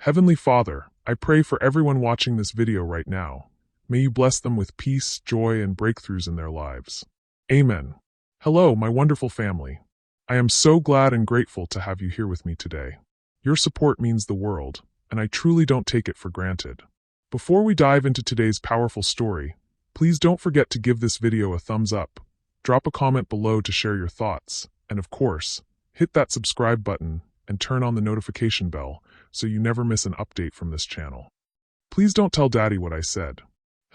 Heavenly Father, I pray for everyone watching this video right now. May you bless them with peace, joy, and breakthroughs in their lives. Amen. Hello, my wonderful family. I am so glad and grateful to have you here with me today. Your support means the world, and I truly don't take it for granted. Before we dive into today's powerful story, please don't forget to give this video a thumbs up, drop a comment below to share your thoughts, and of course, hit that subscribe button and turn on the notification bell so you never miss an update from this channel. Please don't tell Daddy what I said.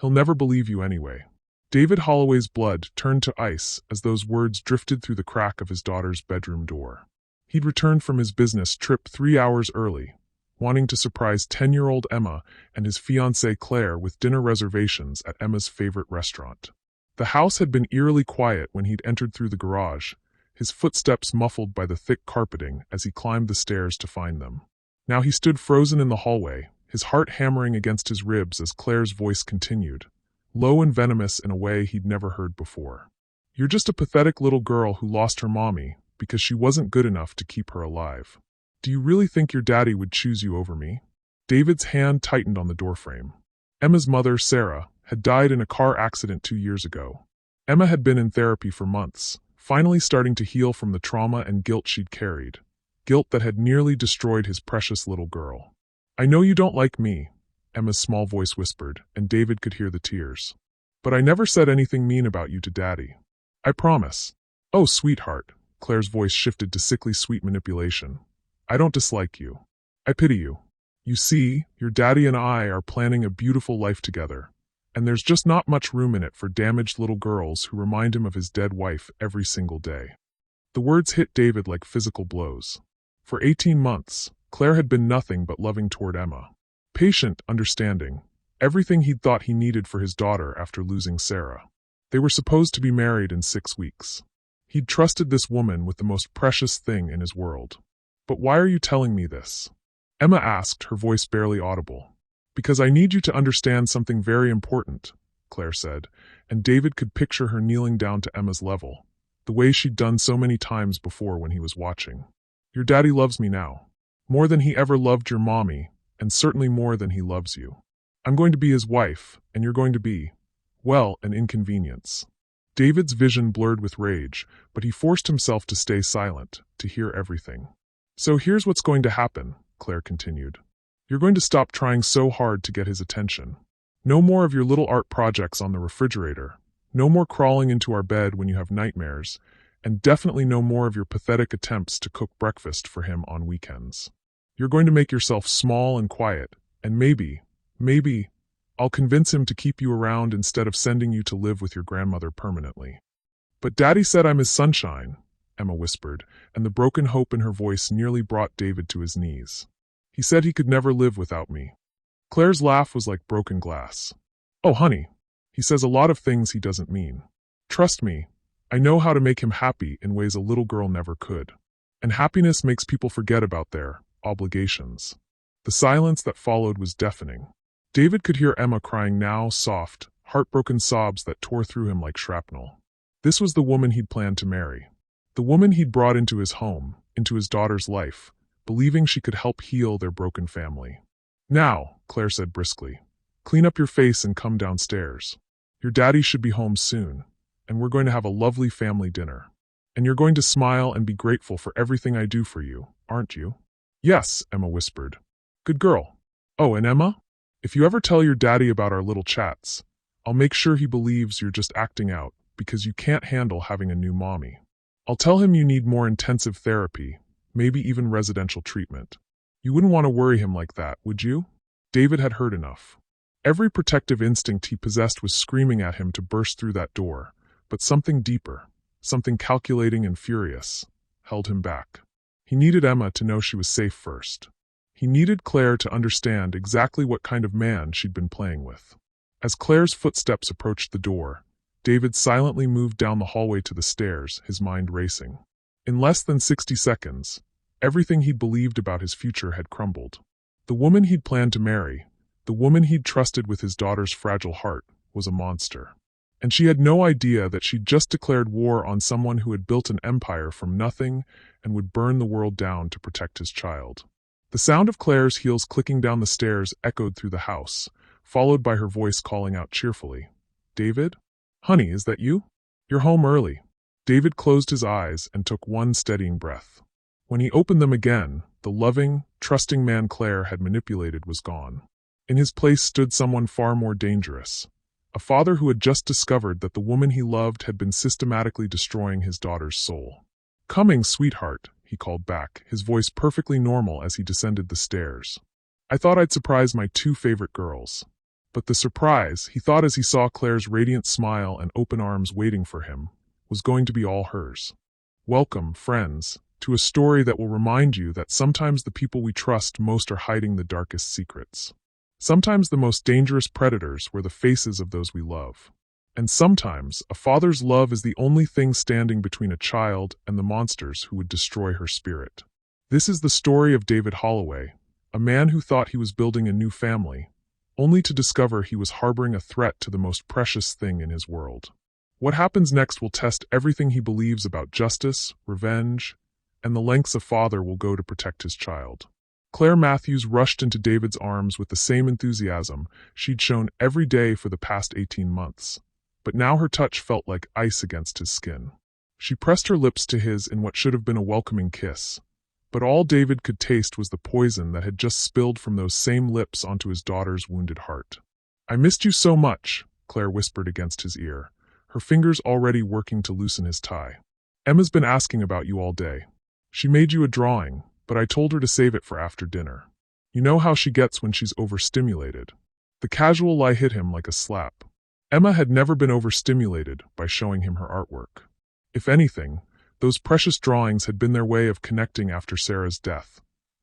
He'll never believe you anyway. David Holloway's blood turned to ice as those words drifted through the crack of his daughter's bedroom door. He'd returned from his business trip 3 hours early, wanting to surprise 10-year-old Emma and his fiancée Claire with dinner reservations at Emma's favorite restaurant. The house had been eerily quiet when he'd entered through the garage, his footsteps muffled by the thick carpeting as he climbed the stairs to find them. Now he stood frozen in the hallway, his heart hammering against his ribs as Claire's voice continued, low and venomous in a way he'd never heard before. "You're just a pathetic little girl who lost her mommy because she wasn't good enough to keep her alive. Do you really think your daddy would choose you over me?" David's hand tightened on the doorframe. Emma's mother, Sarah, had died in a car accident 2 years ago. Emma had been in therapy for months, finally starting to heal from the trauma and guilt she'd carried, guilt that had nearly destroyed his precious little girl. "I know you don't like me," Emma's small voice whispered, and David could hear the tears. "But I never said anything mean about you to Daddy. I promise." "Oh, sweetheart," Claire's voice shifted to sickly sweet manipulation. "I don't dislike you. I pity you. You see, your daddy and I are planning a beautiful life together, and there's just not much room in it for damaged little girls who remind him of his dead wife every single day." The words hit David like physical blows. For 18 months, Claire had been nothing but loving toward Emma. Patient, understanding, everything he'd thought he needed for his daughter after losing Sarah. They were supposed to be married in 6 weeks. He'd trusted this woman with the most precious thing in his world. "But why are you telling me this?" Emma asked, her voice barely audible. "Because I need you to understand something very important," Claire said, and David could picture her kneeling down to Emma's level, the way she'd done so many times before when he was watching. "Your daddy loves me now. More than he ever loved your mommy, and certainly more than he loves you. I'm going to be his wife, and you're going to be, well, an inconvenience." David's vision blurred with rage, but he forced himself to stay silent, to hear everything. "So here's what's going to happen," Claire continued. "You're going to stop trying so hard to get his attention. No more of your little art projects on the refrigerator, no more crawling into our bed when you have nightmares, and definitely no more of your pathetic attempts to cook breakfast for him on weekends. You're going to make yourself small and quiet, and maybe, I'll convince him to keep you around instead of sending you to live with your grandmother permanently." "But Daddy said I'm his sunshine," Emma whispered, and the broken hope in her voice nearly brought David to his knees. "He said he could never live without me." Claire's laugh was like broken glass. "Oh, honey, he says a lot of things he doesn't mean. Trust me, I know how to make him happy in ways a little girl never could. And happiness makes people forget about their obligations." The silence that followed was deafening. David could hear Emma crying now, soft, heartbroken sobs that tore through him like shrapnel. This was the woman he'd planned to marry. The woman he'd brought into his home, into his daughter's life, believing she could help heal their broken family. "Now," Claire said briskly, "clean up your face and come downstairs. Your daddy should be home soon, and we're going to have a lovely family dinner. And you're going to smile and be grateful for everything I do for you, aren't you?" "Yes," Emma whispered. "Good girl. Oh, and Emma, if you ever tell your daddy about our little chats, I'll make sure he believes you're just acting out because you can't handle having a new mommy. I'll tell him you need more intensive therapy, maybe even residential treatment. You wouldn't want to worry him like that, would you?" David had heard enough. Every protective instinct he possessed was screaming at him to burst through that door, but something deeper, something calculating and furious, held him back. He needed Emma to know she was safe first. He needed Claire to understand exactly what kind of man she'd been playing with. As Claire's footsteps approached the door, David silently moved down the hallway to the stairs, his mind racing. In less than 60 seconds, everything he'd believed about his future had crumbled. The woman he'd planned to marry, the woman he'd trusted with his daughter's fragile heart, was a monster. And she had no idea that she'd just declared war on someone who had built an empire from nothing and would burn the world down to protect his child. The sound of Claire's heels clicking down the stairs echoed through the house, followed by her voice calling out cheerfully, "David? Honey, is that you? You're home early." David closed his eyes and took one steadying breath. When he opened them again, the loving, trusting man Claire had manipulated was gone. In his place stood someone far more dangerous. A father who had just discovered that the woman he loved had been systematically destroying his daughter's soul. "Coming, sweetheart," he called back, his voice perfectly normal as he descended the stairs. "I thought I'd surprise my two favorite girls." But the surprise, he thought as he saw Claire's radiant smile and open arms waiting for him, was going to be all hers. Welcome, friends, to a story that will remind you that sometimes the people we trust most are hiding the darkest secrets. Sometimes the most dangerous predators were the faces of those we love. And sometimes a father's love is the only thing standing between a child and the monsters who would destroy her spirit. This is the story of David Holloway, a man who thought he was building a new family, only to discover he was harboring a threat to the most precious thing in his world. What happens next will test everything he believes about justice, revenge, and the lengths a father will go to protect his child. Claire Matthews rushed into David's arms with the same enthusiasm she'd shown every day for the past 18 months. But now her touch felt like ice against his skin. She pressed her lips to his in what should have been a welcoming kiss. But all David could taste was the poison that had just spilled from those same lips onto his daughter's wounded heart. "I missed you so much," Claire whispered against his ear, her fingers already working to loosen his tie. "Emma's been asking about you all day. She made you a drawing, but I told her to save it for after dinner. You know how she gets when she's overstimulated." The casual lie hit him like a slap. Emma had never been overstimulated by showing him her artwork. If anything, those precious drawings had been their way of connecting after Sarah's death,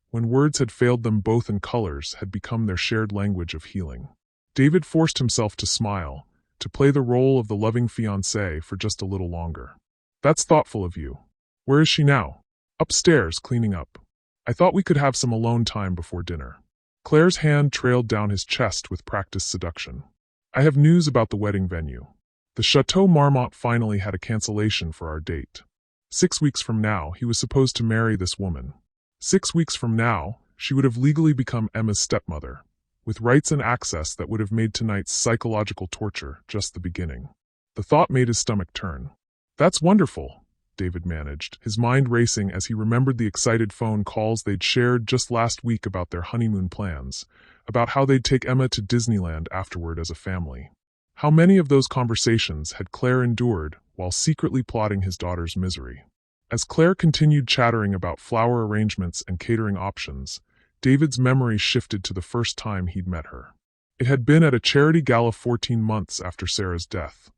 when words had failed them both and colors had become their shared language of healing. David forced himself to smile, to play the role of the loving fiancé for just a little longer. "That's thoughtful of you. Where is she now?" "Upstairs, cleaning up. I thought we could have some alone time before dinner." Claire's hand trailed down his chest with practiced seduction. "I have news about the wedding venue. The Chateau Marmont finally had a cancellation for our date. 6 weeks from now, he was supposed to marry this woman. 6 weeks from now, she would have legally become Emma's stepmother, with rights and access that would have made tonight's psychological torture just the beginning." The thought made his stomach turn. "That's wonderful," David managed, his mind racing as he remembered the excited phone calls they'd shared just last week about their honeymoon plans, about how they'd take Emma to Disneyland afterward as a family. How many of those conversations had Claire endured while secretly plotting his daughter's misery? As Claire continued chattering about flower arrangements and catering options, David's memory shifted to the first time he'd met her. It had been at a charity gala 14 months after Sarah's death,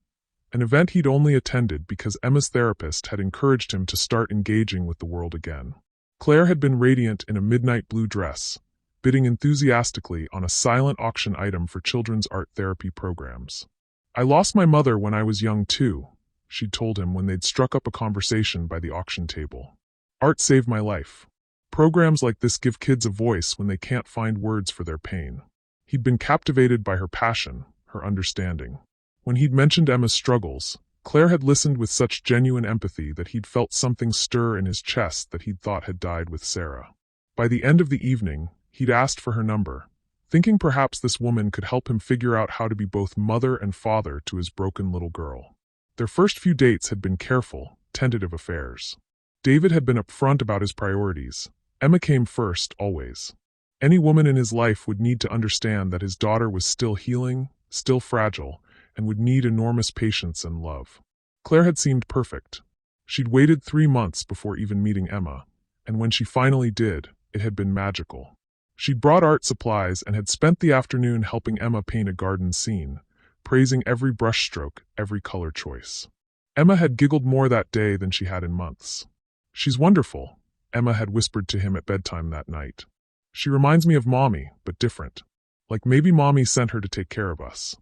an event he'd only attended because Emma's therapist had encouraged him to start engaging with the world again. Claire had been radiant in a midnight blue dress, bidding enthusiastically on a silent auction item for children's art therapy programs. "I lost my mother when I was young too," she'd told him when they'd struck up a conversation by the auction table. "Art saved my life. Programs like this give kids a voice when they can't find words for their pain." He'd been captivated by her passion, her understanding. When he'd mentioned Emma's struggles, Claire had listened with such genuine empathy that he'd felt something stir in his chest that he'd thought had died with Sarah. By the end of the evening, he'd asked for her number, thinking perhaps this woman could help him figure out how to be both mother and father to his broken little girl. Their first few dates had been careful, tentative affairs. David had been upfront about his priorities. Emma came first, always. Any woman in his life would need to understand that his daughter was still healing, still fragile, and would need enormous patience and love. Claire had seemed perfect. She'd waited 3 months before even meeting Emma, and when she finally did, it had been magical. She'd brought art supplies and had spent the afternoon helping Emma paint a garden scene, praising every brushstroke, every color choice. Emma had giggled more that day than she had in months. "She's wonderful," Emma had whispered to him at bedtime that night. "She reminds me of Mommy, but different. Like maybe Mommy sent her to take care of us."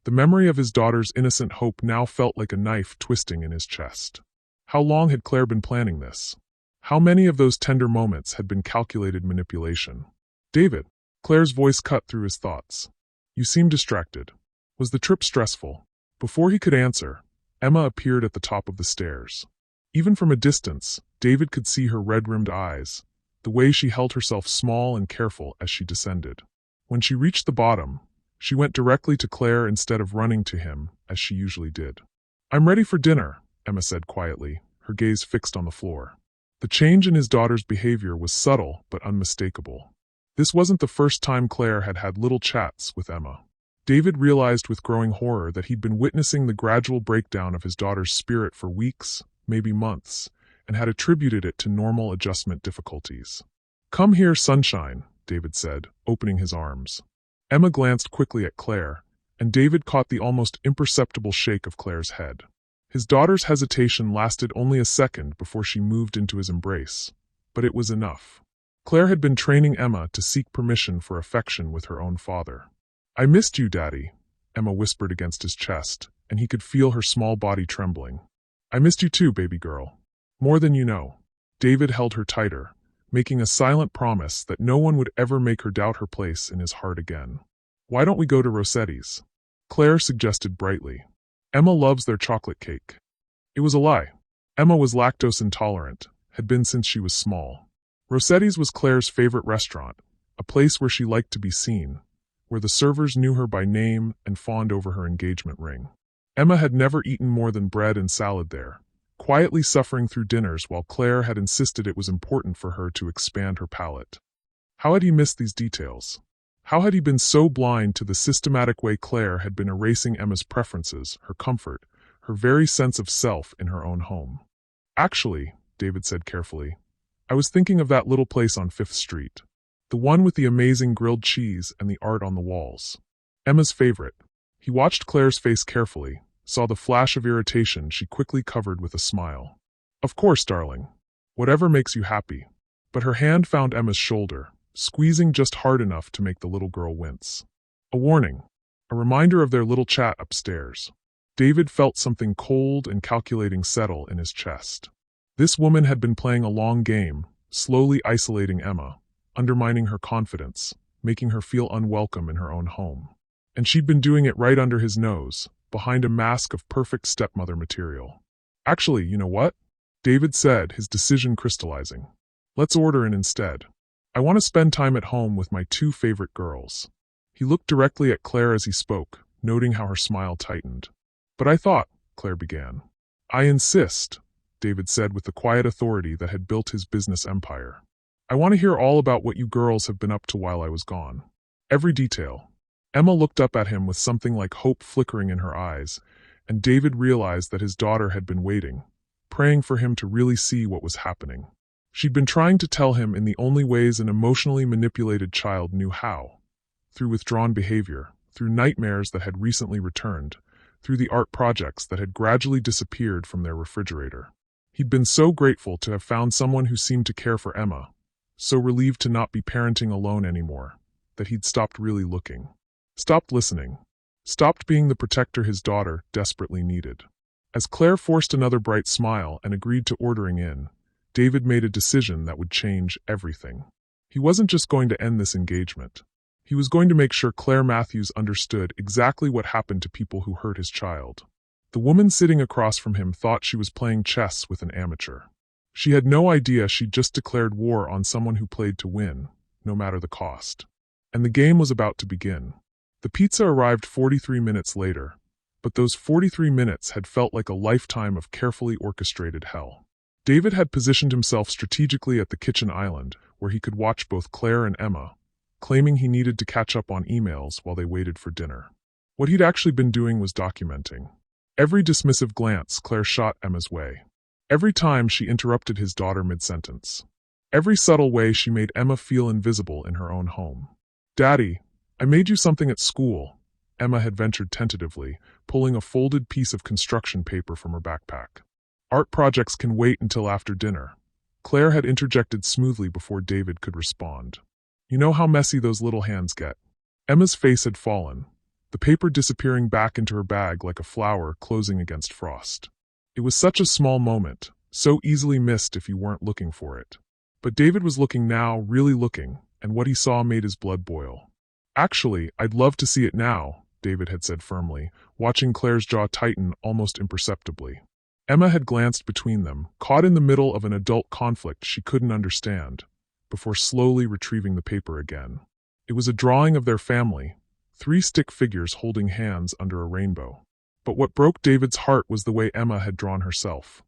The memory of his daughter's innocent hope now felt like a knife twisting in his chest. How long had Claire been planning this? How many of those tender moments had been calculated manipulation? "David," Claire's voice cut through his thoughts. "You seem distracted. Was the trip stressful?" Before he could answer, Emma appeared at the top of the stairs. Even from a distance, David could see her red-rimmed eyes, the way she held herself small and careful as she descended. When she reached the bottom, she went directly to Claire instead of running to him, as she usually did. "I'm ready for dinner," Emma said quietly, her gaze fixed on the floor. The change in his daughter's behavior was subtle but unmistakable. This wasn't the first time Claire had had little chats with Emma. David realized with growing horror that he'd been witnessing the gradual breakdown of his daughter's spirit for weeks, maybe months, and had attributed it to normal adjustment difficulties. "Come here, sunshine," David said, opening his arms. Emma glanced quickly at Claire, and David caught the almost imperceptible shake of Claire's head. His daughter's hesitation lasted only a second before she moved into his embrace, but it was enough. Claire had been training Emma to seek permission for affection with her own father. "I missed you, Daddy," Emma whispered against his chest, and he could feel her small body trembling. "I missed you too, baby girl. More than you know." David held her tighter, making a silent promise that no one would ever make her doubt her place in his heart again. "Why don't we go to Rossetti's?" Claire suggested brightly. "Emma loves their chocolate cake." It was a lie. Emma was lactose intolerant, had been since she was small. Rossetti's was Claire's favorite restaurant, a place where she liked to be seen, where the servers knew her by name and fawned over her engagement ring. Emma had never eaten more than bread and salad there, quietly suffering through dinners while Claire had insisted it was important for her to expand her palate. How had he missed these details? How had he been so blind to the systematic way Claire had been erasing Emma's preferences, her comfort, her very sense of self in her own home? "Actually," David said carefully, "I was thinking of that little place on 5th Street. The one with the amazing grilled cheese and the art on the walls. Emma's favorite." He watched Claire's face carefully, saw the flash of irritation she quickly covered with a smile. "Of course, darling. Whatever makes you happy." But her hand found Emma's shoulder, squeezing just hard enough to make the little girl wince. A warning. A reminder of their little chat upstairs. David felt something cold and calculating settle in his chest. This woman had been playing a long game, slowly isolating Emma, undermining her confidence, making her feel unwelcome in her own home. And she'd been doing it right under his nose, behind a mask of perfect stepmother material. "Actually, you know what?" David said, his decision crystallizing. "Let's order in instead. I want to spend time at home with my 2 favorite girls." He looked directly at Claire as he spoke, noting how her smile tightened. "But I thought," Claire began. "I insist," David said with the quiet authority that had built his business empire. "I want to hear all about what you girls have been up to while I was gone. Every detail." Emma looked up at him with something like hope flickering in her eyes, and David realized that his daughter had been waiting, praying for him to really see what was happening. She'd been trying to tell him in the only ways an emotionally manipulated child knew how: through withdrawn behavior, through nightmares that had recently returned, through the art projects that had gradually disappeared from their refrigerator. He'd been so grateful to have found someone who seemed to care for Emma, so relieved to not be parenting alone anymore, that he'd stopped really looking. Stopped listening. Stopped being the protector his daughter desperately needed. As Claire forced another bright smile and agreed to ordering in, David made a decision that would change everything. He wasn't just going to end this engagement. He was going to make sure Claire Matthews understood exactly what happened to people who hurt his child. The woman sitting across from him thought she was playing chess with an amateur. She had no idea she'd just declared war on someone who played to win, no matter the cost. And the game was about to begin. The pizza arrived 43 minutes later, but those 43 minutes had felt like a lifetime of carefully orchestrated hell. David had positioned himself strategically at the kitchen island, where he could watch both Claire and Emma, claiming he needed to catch up on emails while they waited for dinner. What he'd actually been doing was documenting every dismissive glance Claire shot Emma's way, every time she interrupted his daughter mid-sentence, every subtle way she made Emma feel invisible in her own home. "Daddy, I made you something at school," Emma had ventured tentatively, pulling a folded piece of construction paper from her backpack. "Art projects can wait until after dinner," Claire had interjected smoothly before David could respond. "You know how messy those little hands get." Emma's face had fallen, the paper disappearing back into her bag like a flower closing against frost. It was such a small moment, so easily missed if you weren't looking for it. But David was looking now, really looking, and what he saw made his blood boil. "Actually, I'd love to see it now," David had said firmly, watching Claire's jaw tighten almost imperceptibly. Emma had glanced between them, caught in the middle of an adult conflict she couldn't understand, before slowly retrieving the paper again. It was a drawing of their family, 3 stick figures holding hands under a rainbow. But what broke David's heart was the way Emma had drawn herself.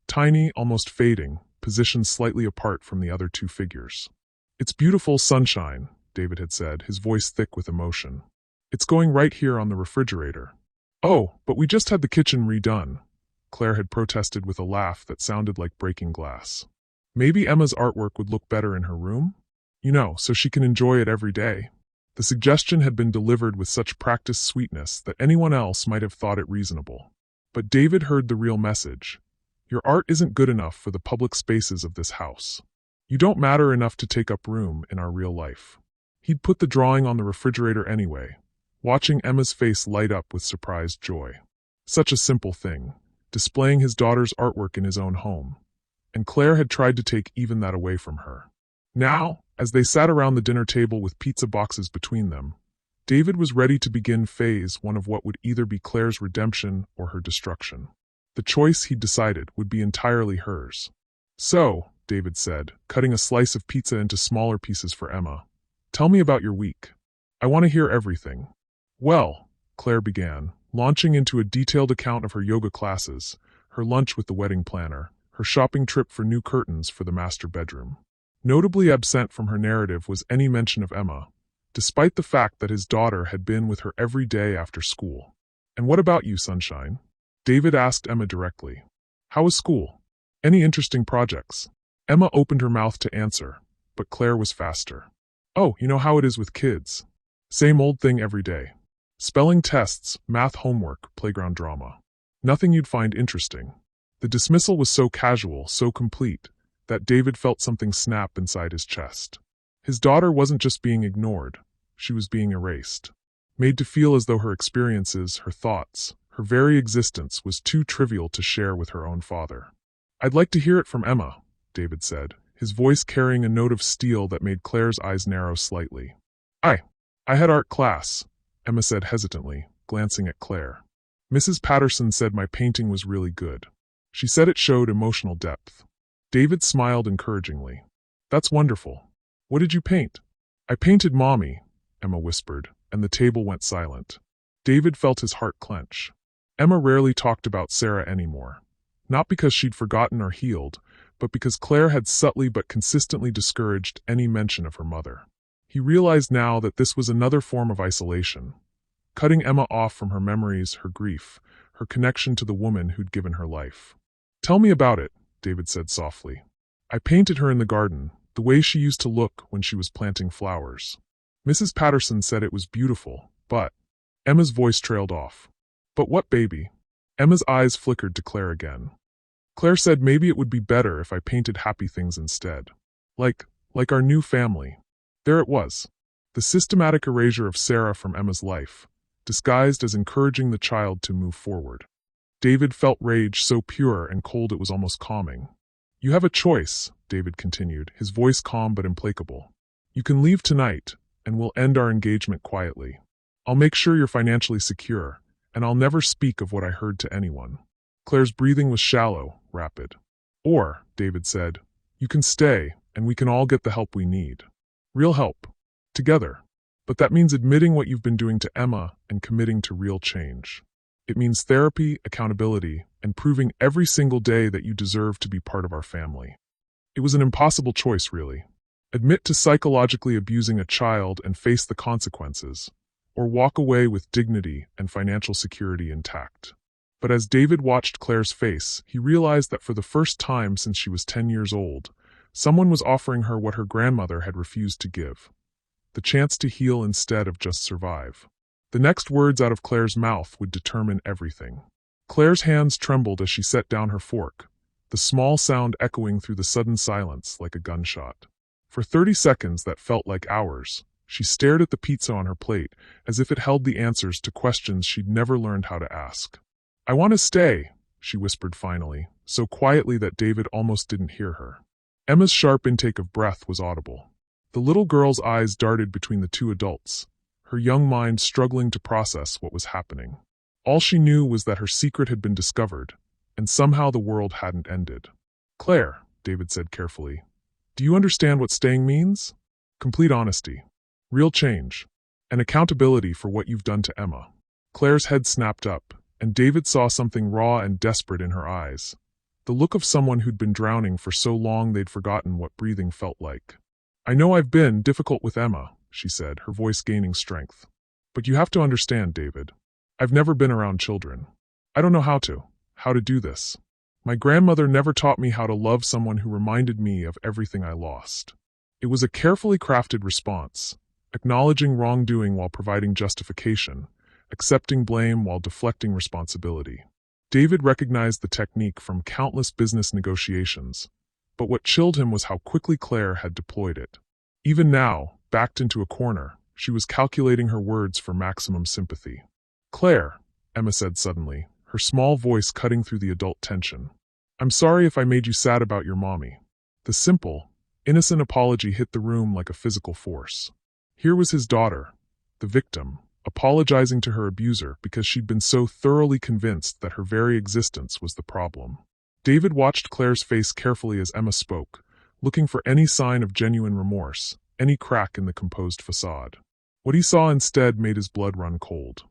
Tiny, almost fading, positioned slightly apart from the other 2 figures. "It's beautiful, Sunshine," David had said, his voice thick with emotion. "It's going right here on the refrigerator." "Oh, but we just had the kitchen redone," Claire had protested with a laugh that sounded like breaking glass. Maybe Emma's artwork would look better in her room? So she can enjoy it every day. The suggestion had been delivered with such practiced sweetness that anyone else might have thought it reasonable. But David heard the real message. Your art isn't good enough for the public spaces of this house. You don't matter enough to take up room in our real life. He'd put the drawing on the refrigerator anyway, watching Emma's face light up with surprised joy. Such a simple thing, displaying his daughter's artwork in his own home. And Claire had tried to take even that away from her. Now, as they sat around the dinner table with pizza boxes between them, David was ready to begin phase 1 of what would either be Claire's redemption or her destruction. The choice, he'd decided, would be entirely hers. "So," David said, cutting a slice of pizza into smaller pieces for Emma, "tell me about your week. I want to hear everything." "Well," Claire began, launching into a detailed account of her yoga classes, her lunch with the wedding planner, her shopping trip for new curtains for the master bedroom. Notably absent from her narrative was any mention of Emma, despite the fact that his daughter had been with her every day after school. "And what about you, Sunshine?" David asked Emma directly. "How was school? Any interesting projects?" Emma opened her mouth to answer, but Claire was faster. "Oh, you know how it is with kids. Same old thing every day. Spelling tests, math homework, playground drama. Nothing you'd find interesting." The dismissal was so casual, so complete, that David felt something snap inside his chest. His daughter wasn't just being ignored, she was being erased. Made to feel as though her experiences, her thoughts, her very existence was too trivial to share with her own father. "I'd like to hear it from Emma," David said, his voice carrying a note of steel that made Claire's eyes narrow slightly. I had art class," Emma said hesitantly, glancing at Claire. "Mrs. Patterson said my painting was really good. She said it showed emotional depth." David smiled encouragingly. "That's wonderful. What did you paint?" "I painted Mommy," Emma whispered, and the table went silent. David felt his heart clench. Emma rarely talked about Sarah anymore. Not because she'd forgotten or healed, but because Claire had subtly but consistently discouraged any mention of her mother. He realized now that this was another form of isolation, cutting Emma off from her memories, her grief, her connection to the woman who'd given her life. "Tell me about it," David said softly. "I painted her in the garden, the way she used to look when she was planting flowers. Mrs. Patterson said it was beautiful, but—" Emma's voice trailed off. "But what, baby?" Emma's eyes flickered to Claire again. Claire said maybe it would be better if I painted happy things instead. Like our new family. There it was. The systematic erasure of Sarah from Emma's life, disguised as encouraging the child to move forward. David felt rage so pure and cold it was almost calming. "You have a choice," David continued, his voice calm but implacable. "You can leave tonight, and we'll end our engagement quietly. I'll make sure you're financially secure, and I'll never speak of what I heard to anyone." Claire's breathing was shallow, rapid. "Or," David said, "you can stay, and we can all get the help we need. Real help. Together. But that means admitting what you've been doing to Emma and committing to real change. It means therapy, accountability, and proving every single day that you deserve to be part of our family." It was an impossible choice, really. Admit to psychologically abusing a child and face the consequences, or walk away with dignity and financial security intact. But as David watched Claire's face, he realized that for the first time since she was 10 years old, someone was offering her what her grandmother had refused to give: the chance to heal instead of just survive. The next words out of Claire's mouth would determine everything. Claire's hands trembled as she set down her fork, the small sound echoing through the sudden silence like a gunshot. For 30 seconds that felt like hours, she stared at the pizza on her plate as if it held the answers to questions she'd never learned how to ask. "I want to stay," she whispered finally, so quietly that David almost didn't hear her. Emma's sharp intake of breath was audible. The little girl's eyes darted between the 2 adults, her young mind struggling to process what was happening. All she knew was that her secret had been discovered, and somehow the world hadn't ended. "Claire," David said carefully, Do you understand what staying means? Complete honesty, real change, and accountability for what you've done to Emma. Claire's head snapped up, and David saw something raw and desperate in her eyes. The look of someone who'd been drowning for so long they'd forgotten what breathing felt like. I know I've been difficult with Emma, she said, her voice gaining strength. But you have to understand, David. I've never been around children. I don't know how to do this. My grandmother never taught me how to love someone who reminded me of everything I lost. It was a carefully crafted response, acknowledging wrongdoing while providing justification, accepting blame while deflecting responsibility. David recognized the technique from countless business negotiations, but what chilled him was how quickly Claire had deployed it. Even now, backed into a corner, she was calculating her words for maximum sympathy. Claire, Emma said suddenly, her small voice cutting through the adult tension. I'm sorry if I made you sad about your mommy. The simple, innocent apology hit the room like a physical force. Here was his daughter, the victim, apologizing to her abuser because she'd been so thoroughly convinced that her very existence was the problem. David watched Claire's face carefully as Emma spoke, looking for any sign of genuine remorse, any crack in the composed facade. What he saw instead made his blood run cold.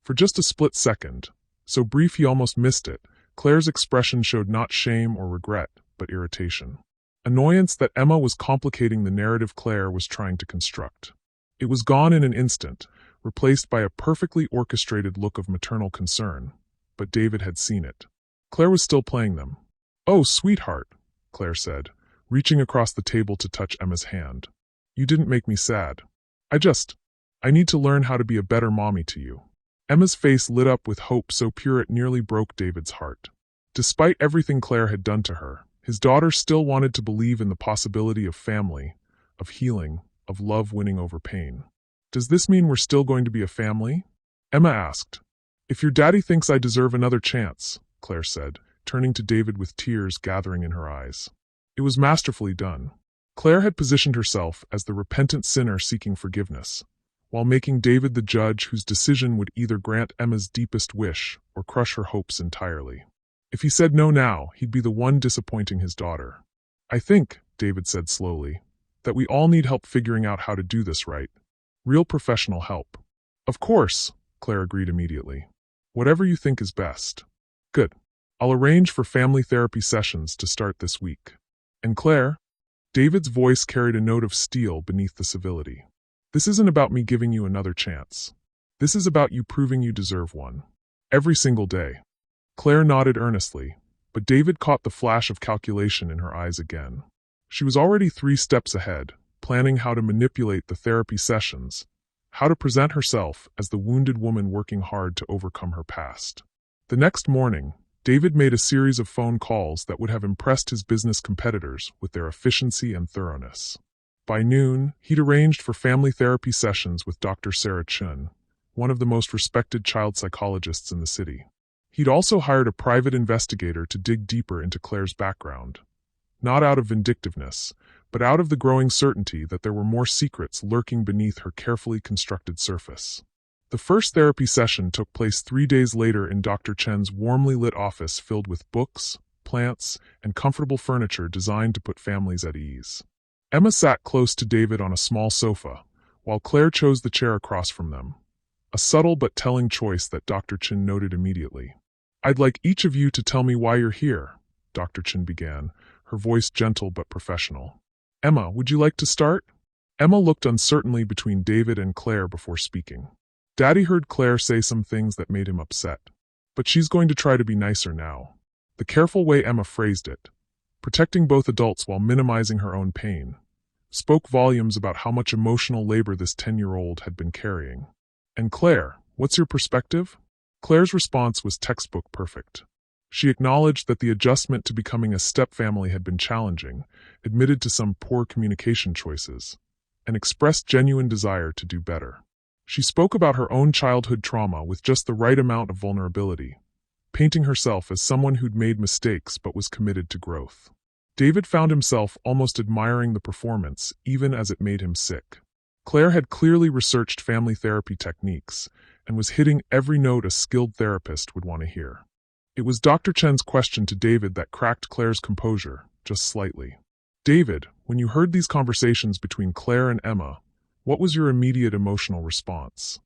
For just a split second, so brief he almost missed it, Claire's expression showed not shame or regret, but irritation. Annoyance that Emma was complicating the narrative Claire was trying to construct. It was gone in an instant, replaced by a perfectly orchestrated look of maternal concern, but David had seen it. Claire was still playing them. Oh, sweetheart, Claire said, reaching across the table to touch Emma's hand. You didn't make me sad. I need to learn how to be a better mommy to you. Emma's face lit up with hope so pure it nearly broke David's heart. Despite everything Claire had done to her, his daughter still wanted to believe in the possibility of family, of healing, of love winning over pain. Does this mean we're still going to be a family? Emma asked. If your daddy thinks I deserve another chance, Claire said, turning to David with tears gathering in her eyes. It was masterfully done. Claire had positioned herself as the repentant sinner seeking forgiveness, while making David the judge whose decision would either grant Emma's deepest wish or crush her hopes entirely. If he said no now, he'd be the one disappointing his daughter. I think, David said slowly, that we all need help figuring out how to do this right. Real professional help. Of course, Claire agreed immediately. Whatever you think is best. Good. I'll arrange for family therapy sessions to start this week. And Claire? David's voice carried a note of steel beneath the civility. This isn't about me giving you another chance. This is about you proving you deserve one. Every single day. Claire nodded earnestly, but David caught the flash of calculation in her eyes again. She was already 3 steps ahead, planning how to manipulate the therapy sessions, how to present herself as the wounded woman working hard to overcome her past. The next morning, David made a series of phone calls that would have impressed his business competitors with their efficiency and thoroughness. By noon, he'd arranged for family therapy sessions with Dr. Sarah Chun, one of the most respected child psychologists in the city. He'd also hired a private investigator to dig deeper into Claire's background, not out of vindictiveness, but out of the growing certainty that there were more secrets lurking beneath her carefully constructed surface. The first therapy session took place 3 days later in Dr. Chen's warmly lit office filled with books, plants, and comfortable furniture designed to put families at ease. Emma sat close to David on a small sofa, while Claire chose the chair across from them. A subtle but telling choice that Dr. Chen noted immediately. I'd like each of you to tell me why you're here, Dr. Chen began, her voice gentle but professional. Emma, would you like to start? Emma looked uncertainly between David and Claire before speaking. Daddy heard Claire say some things that made him upset. But she's going to try to be nicer now. The careful way Emma phrased it, protecting both adults while minimizing her own pain, spoke volumes about how much emotional labor this 10-year-old had been carrying. And Claire, what's your perspective? Claire's response was textbook perfect. She acknowledged that the adjustment to becoming a stepfamily had been challenging, admitted to some poor communication choices, and expressed genuine desire to do better. She spoke about her own childhood trauma with just the right amount of vulnerability, painting herself as someone who'd made mistakes but was committed to growth. David found himself almost admiring the performance, even as it made him sick. Claire had clearly researched family therapy techniques and was hitting every note a skilled therapist would want to hear. It was Dr. Chen's question to David that cracked Claire's composure, just slightly. David, when you heard these conversations between Claire and Emma, what was your immediate emotional response?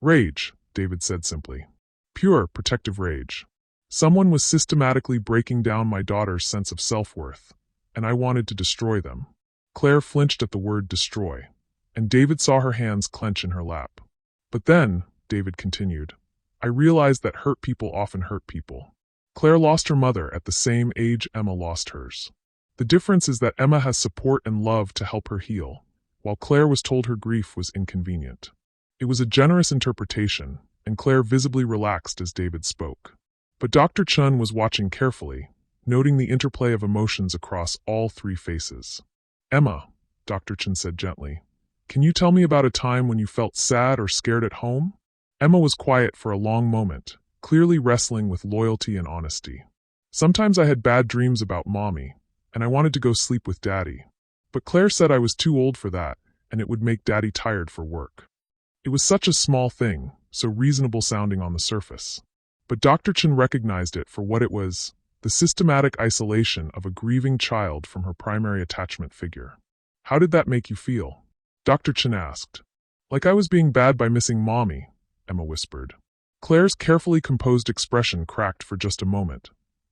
Rage, David said simply. Pure, protective rage. Someone was systematically breaking down my daughter's sense of self-worth, and I wanted to destroy them. Claire flinched at the word destroy, and David saw her hands clench in her lap. But then, David continued, I realized that hurt people often hurt people. Claire lost her mother at the same age Emma lost hers. The difference is that Emma has support and love to help her heal, while Claire was told her grief was inconvenient. It was a generous interpretation, and Claire visibly relaxed as David spoke. But Dr. Chun was watching carefully, noting the interplay of emotions across all three faces. Emma, Dr. Chun said gently, can you tell me about a time when you felt sad or scared at home? Emma was quiet for a long moment, clearly wrestling with loyalty and honesty. Sometimes I had bad dreams about Mommy, and I wanted to go sleep with Daddy. But Claire said I was too old for that, and it would make Daddy tired for work. It was such a small thing, so reasonable sounding on the surface. But Dr. Chen recognized it for what it was, the systematic isolation of a grieving child from her primary attachment figure. How did that make you feel? Dr. Chen asked. Like I was being bad by missing Mommy, Emma whispered. Claire's carefully composed expression cracked for just a moment,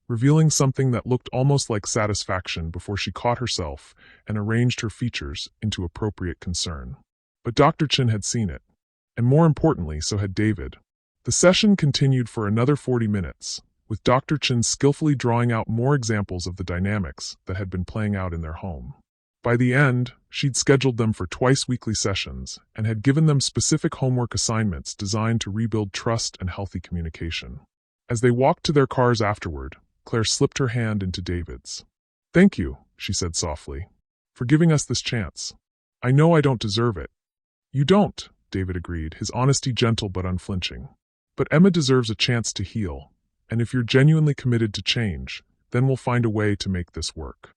revealing something that looked almost like satisfaction before she caught herself and arranged her features into appropriate concern. But Dr. Chen had seen it, and more importantly, so had David. The session continued for another 40 minutes, with Dr. Chen skillfully drawing out more examples of the dynamics that had been playing out in their home. By the end, she'd scheduled them for twice-weekly sessions and had given them specific homework assignments designed to rebuild trust and healthy communication. As they walked to their cars afterward, Claire slipped her hand into David's. Thank you, she said softly, for giving us this chance. I know I don't deserve it. You don't, David agreed, his honesty gentle but unflinching. But Emma deserves a chance to heal, and if you're genuinely committed to change, then we'll find a way to make this work.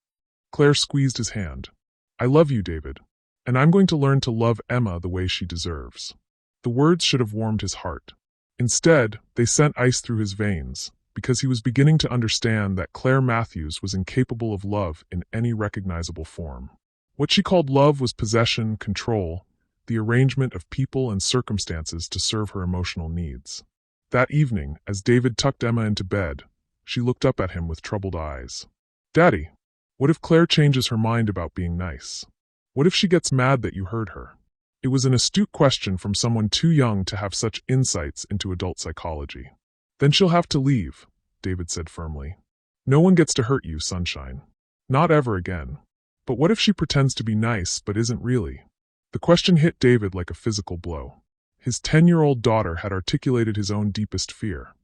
Claire squeezed his hand. I love you, David, and I'm going to learn to love Emma the way she deserves. The words should have warmed his heart. Instead, they sent ice through his veins, because he was beginning to understand that Claire Matthews was incapable of love in any recognizable form. What she called love was possession, control, the arrangement of people and circumstances to serve her emotional needs. That evening, as David tucked Emma into bed, she looked up at him with troubled eyes. Daddy, what if Claire changes her mind about being nice? What if she gets mad that you hurt her? It was an astute question from someone too young to have such insights into adult psychology. Then she'll have to leave, David said firmly. No one gets to hurt you, sunshine. Not ever again. But what if she pretends to be nice but isn't really? The question hit David like a physical blow. His 10-year-old daughter had articulated his own deepest fear.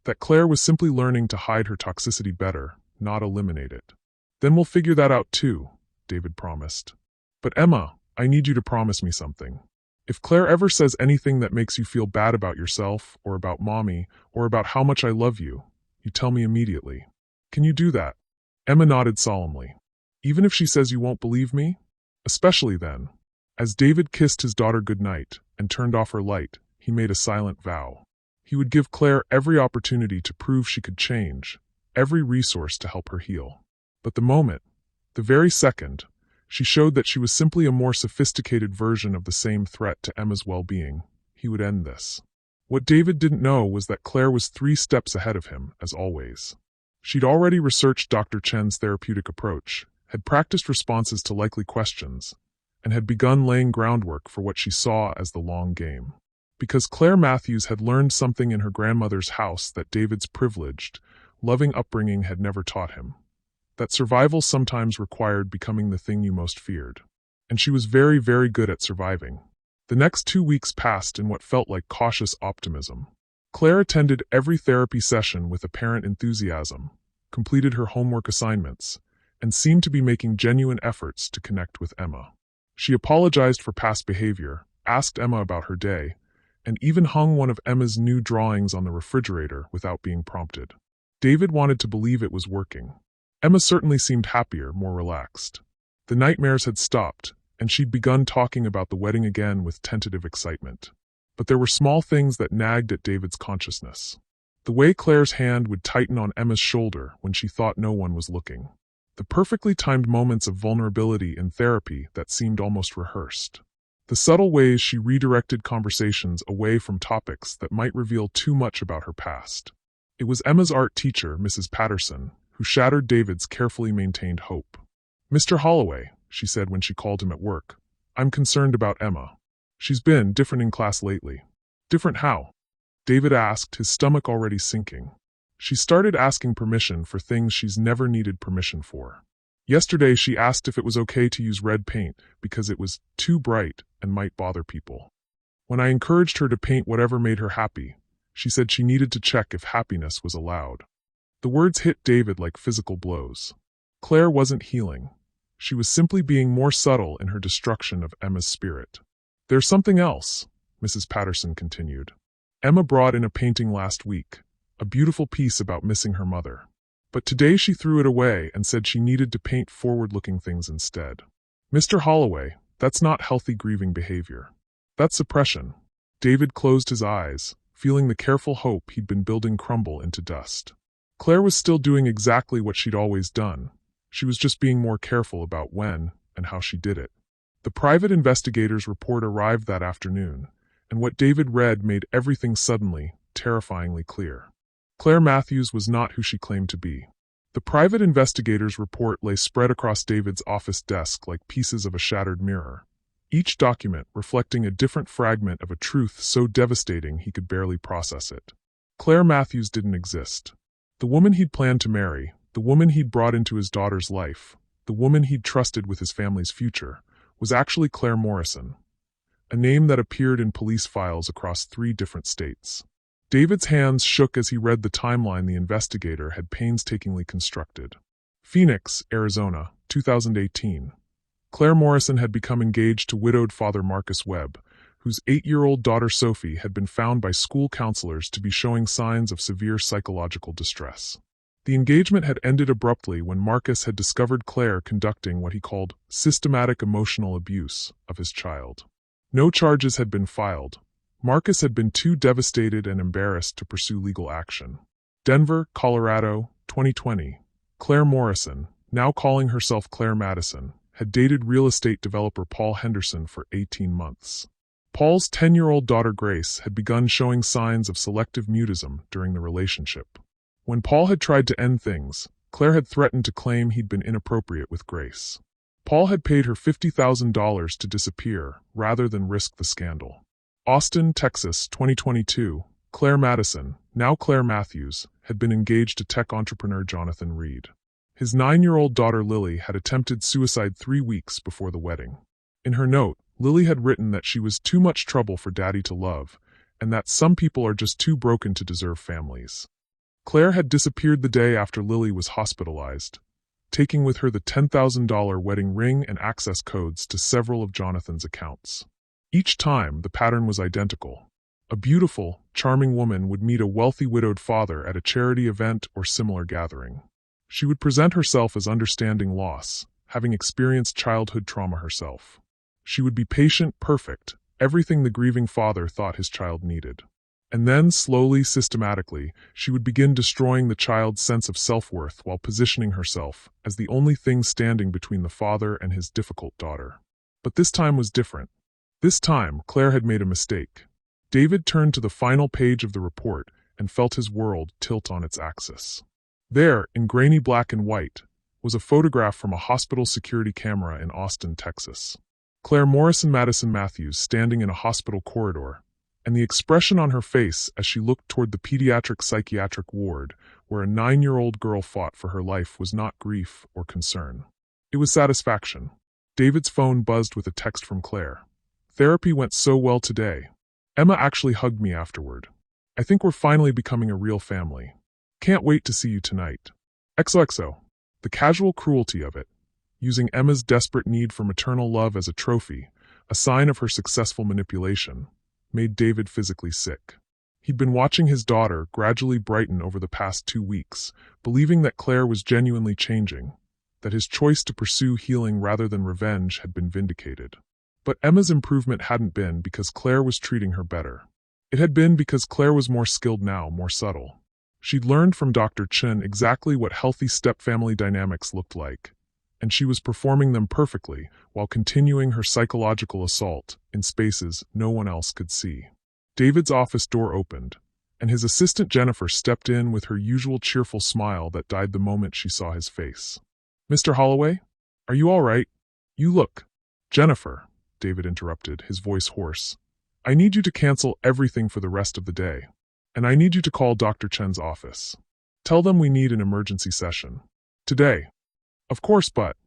That Claire was simply learning to hide her toxicity better, not eliminate it. Then we'll figure that out too, David promised. But Emma, I need you to promise me something. If Claire ever says anything that makes you feel bad about yourself, or about Mommy, or about how much I love you, you tell me immediately. Can you do that? Emma nodded solemnly. Even if she says you won't believe me? Especially then. As David kissed his daughter goodnight and turned off her light, he made a silent vow. He would give Claire every opportunity to prove she could change, every resource to help her heal. But the very second, she showed that she was simply a more sophisticated version of the same threat to Emma's well-being, he would end this. What David didn't know was that Claire was 3 steps ahead of him, as always. She'd already researched Dr. Chen's therapeutic approach, had practiced responses to likely questions, and had begun laying groundwork for what she saw as the long game. Because Claire Matthews had learned something in her grandmother's house that David's privileged, loving upbringing had never taught him. That survival sometimes required becoming the thing you most feared. And she was very, very good at surviving. The next 2 weeks passed in what felt like cautious optimism. Claire attended every therapy session with apparent enthusiasm, completed her homework assignments, and seemed to be making genuine efforts to connect with Emma. She apologized for past behavior, asked Emma about her day, and even hung one of Emma's new drawings on the refrigerator without being prompted. David wanted to believe it was working. Emma certainly seemed happier, more relaxed. The nightmares had stopped, and she'd begun talking about the wedding again with tentative excitement. But there were small things that nagged at David's consciousness. The way Claire's hand would tighten on Emma's shoulder when she thought no one was looking. the perfectly timed moments of vulnerability in therapy that seemed almost rehearsed. The subtle ways she redirected conversations away from topics that might reveal too much about her past. It was Emma's art teacher, Mrs. Patterson, who shattered David's carefully maintained hope. "Mr. Holloway," she said when she called him at work, "I'm concerned about Emma. She's been different in class lately." "Different how?" David asked, his stomach already sinking. "She started asking permission for things she's never needed permission for. Yesterday she asked if it was okay to use red paint because it was too bright and might bother people. When I encouraged her to paint whatever made her happy, she said she needed to check if happiness was allowed." The words hit David like physical blows. Claire wasn't healing. She was simply being more subtle in her destruction of Emma's spirit. "There's something else," Mrs. Patterson continued. "Emma brought in a painting last week, a beautiful piece about missing her mother. But today she threw it away and said she needed to paint forward-looking things instead. Mr. Holloway, that's not healthy grieving behavior. That's suppression." David closed his eyes, feeling the careful hope he'd been building crumble into dust. Claire was still doing exactly what she'd always done. She was just being more careful about when and how she did it. The private investigator's report arrived that afternoon, and what David read made everything suddenly, terrifyingly clear. Claire Matthews was not who she claimed to be. The private investigator's report lay spread across David's office desk like pieces of a shattered mirror, each document reflecting a different fragment of a truth so devastating he could barely process it. Claire Matthews didn't exist. The woman he'd planned to marry, the woman he'd brought into his daughter's life, the woman he'd trusted with his family's future, was actually Claire Morrison, a name that appeared in police files across 3 different states. David's hands shook as he read the timeline the investigator had painstakingly constructed. Phoenix, Arizona, 2018. Claire Morrison had become engaged to widowed father Marcus Webb, whose 8-year-old daughter Sophie had been found by school counselors to be showing signs of severe psychological distress. The engagement had ended abruptly when Marcus had discovered Claire conducting what he called systematic emotional abuse of his child. No charges had been filed. Marcus had been too devastated and embarrassed to pursue legal action. Denver, Colorado, 2020. Claire Morrison, now calling herself Claire Madison, had dated real estate developer Paul Henderson for 18 months. Paul's 10-year-old daughter Grace had begun showing signs of selective mutism during the relationship. When Paul had tried to end things, Claire had threatened to claim he'd been inappropriate with Grace. Paul had paid her $50,000 to disappear rather than risk the scandal. Austin, Texas, 2022. Claire Madison, now Claire Matthews, had been engaged to tech entrepreneur Jonathan Reed. His 9-year-old daughter Lily had attempted suicide 3 weeks before the wedding. In her note, Lily had written that she was too much trouble for Daddy to love, and that some people are just too broken to deserve families. Claire had disappeared the day after Lily was hospitalized, taking with her the $10,000 wedding ring and access codes to several of Jonathan's accounts. Each time, the pattern was identical. A beautiful, charming woman would meet a wealthy widowed father at a charity event or similar gathering. She would present herself as understanding loss, having experienced childhood trauma herself. She would be patient, perfect, everything the grieving father thought his child needed. And then, slowly, systematically, she would begin destroying the child's sense of self-worth while positioning herself as the only thing standing between the father and his difficult daughter. But this time was different. This time, Claire had made a mistake. David turned to the final page of the report and felt his world tilt on its axis. There, in grainy black and white, was a photograph from a hospital security camera in Austin, Texas. Claire Morrison Madison Matthews standing in a hospital corridor, and the expression on her face as she looked toward the pediatric psychiatric ward where a 9-year-old girl fought for her life was not grief or concern. It was satisfaction. David's phone buzzed with a text from Claire. "Therapy went so well today. Emma actually hugged me afterward. I think we're finally becoming a real family. Can't wait to see you tonight. XOXO. The casual cruelty of it, using Emma's desperate need for maternal love as a trophy, a sign of her successful manipulation, made David physically sick. He'd been watching his daughter gradually brighten over the past 2 weeks, believing that Claire was genuinely changing, that his choice to pursue healing rather than revenge had been vindicated. But Emma's improvement hadn't been because Claire was treating her better. It had been because Claire was more skilled now, more subtle. She'd learned from Dr. Chen exactly what healthy step-family dynamics looked like, and she was performing them perfectly while continuing her psychological assault in spaces no one else could see. David's office door opened, and his assistant Jennifer stepped in with her usual cheerful smile that died the moment she saw his face. "Mr. Holloway? Are you all right? You look—" "Jennifer," David interrupted, his voice hoarse, "I need you to cancel everything for the rest of the day. And I need you to call Dr. Chen's office. Tell them we need an emergency session. Today." "Of course, but—"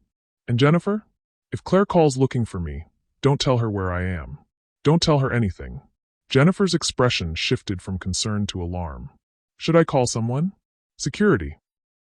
"And Jennifer? If Claire calls looking for me, don't tell her where I am. Don't tell her anything." Jennifer's expression shifted from concern to alarm. "Should I call someone? Security?"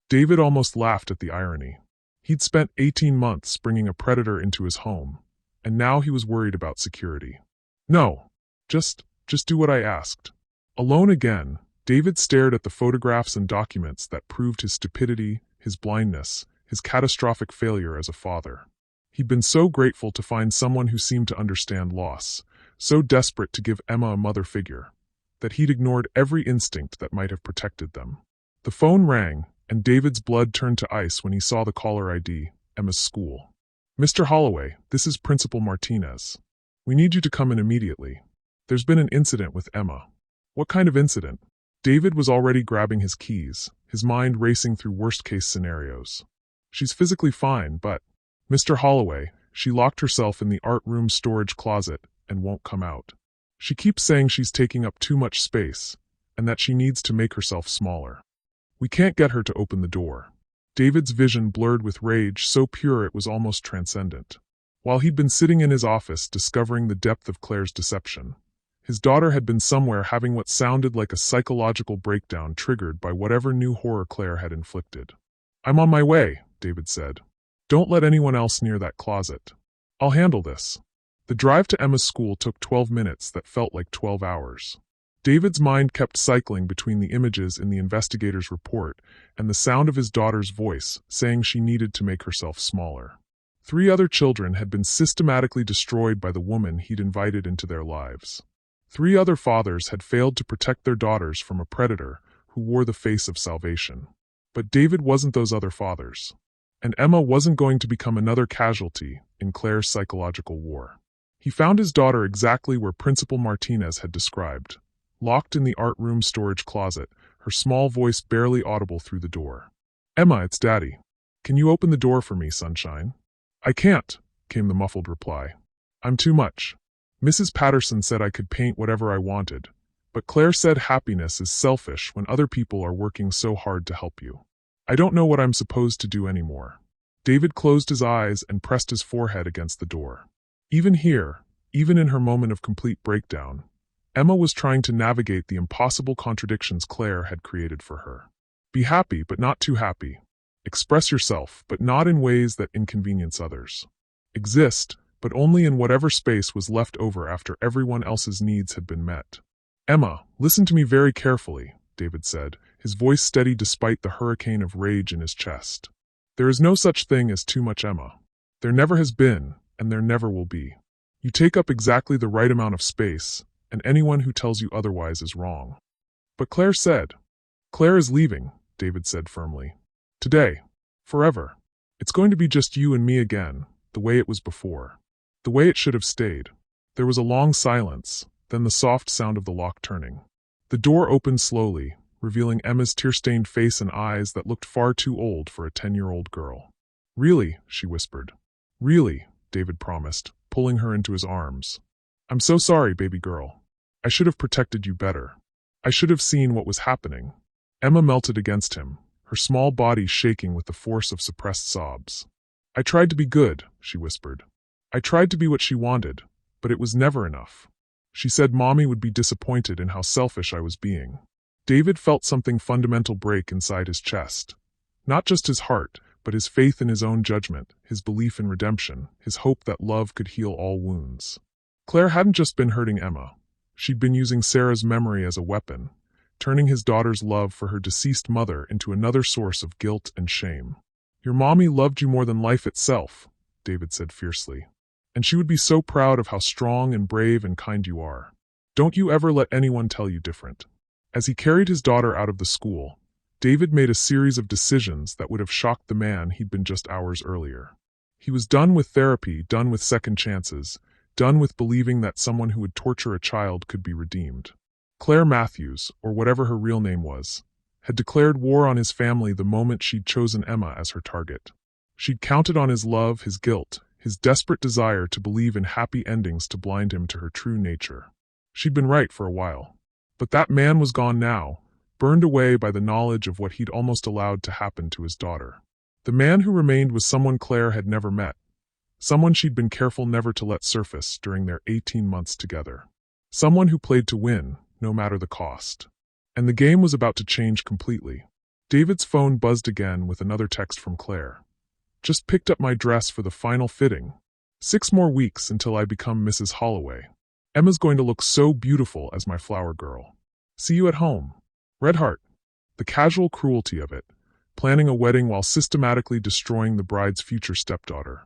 David almost laughed at the irony. He'd spent 18 months bringing a predator into his home, and now he was worried about security. "No, just do what I asked." Alone again, David stared at the photographs and documents that proved his stupidity, his blindness, his catastrophic failure as a father. He'd been so grateful to find someone who seemed to understand loss, so desperate to give Emma a mother figure, that he'd ignored every instinct that might have protected them. The phone rang, and David's blood turned to ice when he saw the caller ID, Emma's school. "Mr. Holloway, this is Principal Martinez. We need you to come in immediately. There's been an incident with Emma." "What kind of incident?" David was already grabbing his keys, his mind racing through worst-case scenarios. "She's physically fine, but—" "Mr. Holloway, she locked herself in the art room storage closet and won't come out. She keeps saying she's taking up too much space, and that she needs to make herself smaller. We can't get her to open the door." David's vision blurred with rage so pure it was almost transcendent. While he'd been sitting in his office discovering the depth of Claire's deception, his daughter had been somewhere having what sounded like a psychological breakdown triggered by whatever new horror Claire had inflicted. "I'm on my way," David said. "Don't let anyone else near that closet. I'll handle this." The drive to Emma's school took 12 minutes that felt like 12 hours. David's mind kept cycling between the images in the investigator's report and the sound of his daughter's voice saying she needed to make herself smaller. 3 other children had been systematically destroyed by the woman he'd invited into their lives. 3 other fathers had failed to protect their daughters from a predator who wore the face of salvation. But David wasn't those other fathers. And Emma wasn't going to become another casualty in Claire's psychological war. He found his daughter exactly where Principal Martinez had described, locked in the art room storage closet, her small voice barely audible through the door. "Emma, it's Daddy. Can you open the door for me, sunshine?" "I can't," came the muffled reply. "I'm too much. Mrs. Patterson said I could paint whatever I wanted, but Claire said happiness is selfish when other people are working so hard to help you. I don't know what I'm supposed to do anymore." David closed his eyes and pressed his forehead against the door. Even here, even in her moment of complete breakdown, Emma was trying to navigate the impossible contradictions Claire had created for her. Be happy, but not too happy. Express yourself, but not in ways that inconvenience others. Exist, but only in whatever space was left over after everyone else's needs had been met. "Emma, listen to me very carefully," David said, his voice steady despite the hurricane of rage in his chest. "There is no such thing as too much, Emma. There never has been, and there never will be. You take up exactly the right amount of space, and anyone who tells you otherwise is wrong." "But Claire said—" "Claire is leaving," David said firmly. "Today. Forever. It's going to be just you and me again, the way it was before. The way it should have stayed." There was a long silence, then the soft sound of the lock turning. The door opened slowly, revealing Emma's tear-stained face and eyes that looked far too old for a 10-year-old girl. "Really?" she whispered. "Really," David promised, pulling her into his arms. "I'm so sorry, baby girl. I should have protected you better. I should have seen what was happening." Emma melted against him, her small body shaking with the force of suppressed sobs. "I tried to be good," she whispered. "I tried to be what she wanted, but it was never enough. She said Mommy would be disappointed in how selfish I was being." David felt something fundamental break inside his chest. Not just his heart, but his faith in his own judgment, his belief in redemption, his hope that love could heal all wounds. Claire hadn't just been hurting Emma. She'd been using Sarah's memory as a weapon, turning his daughter's love for her deceased mother into another source of guilt and shame. "Your mommy loved you more than life itself," David said fiercely. "And she would be so proud of how strong and brave and kind you are. Don't you ever let anyone tell you different." As he carried his daughter out of the school, David made a series of decisions that would have shocked the man he'd been just hours earlier. He was done with therapy, done with second chances, done with believing that someone who would torture a child could be redeemed. Claire Matthews, or whatever her real name was, had declared war on his family the moment she'd chosen Emma as her target. She'd counted on his love, his guilt, his desperate desire to believe in happy endings to blind him to her true nature. She'd been right for a while. But that man was gone now, burned away by the knowledge of what he'd almost allowed to happen to his daughter. The man who remained was someone Claire had never met, someone she'd been careful never to let surface during their 18 months together. Someone who played to win, no matter the cost. And the game was about to change completely. David's phone buzzed again with another text from Claire. Just picked up my dress for the final fitting. 6 more weeks until I become Mrs. Holloway. Emma's going to look so beautiful as my flower girl. See you at home. Red heart. The casual cruelty of it, planning a wedding while systematically destroying the bride's future stepdaughter,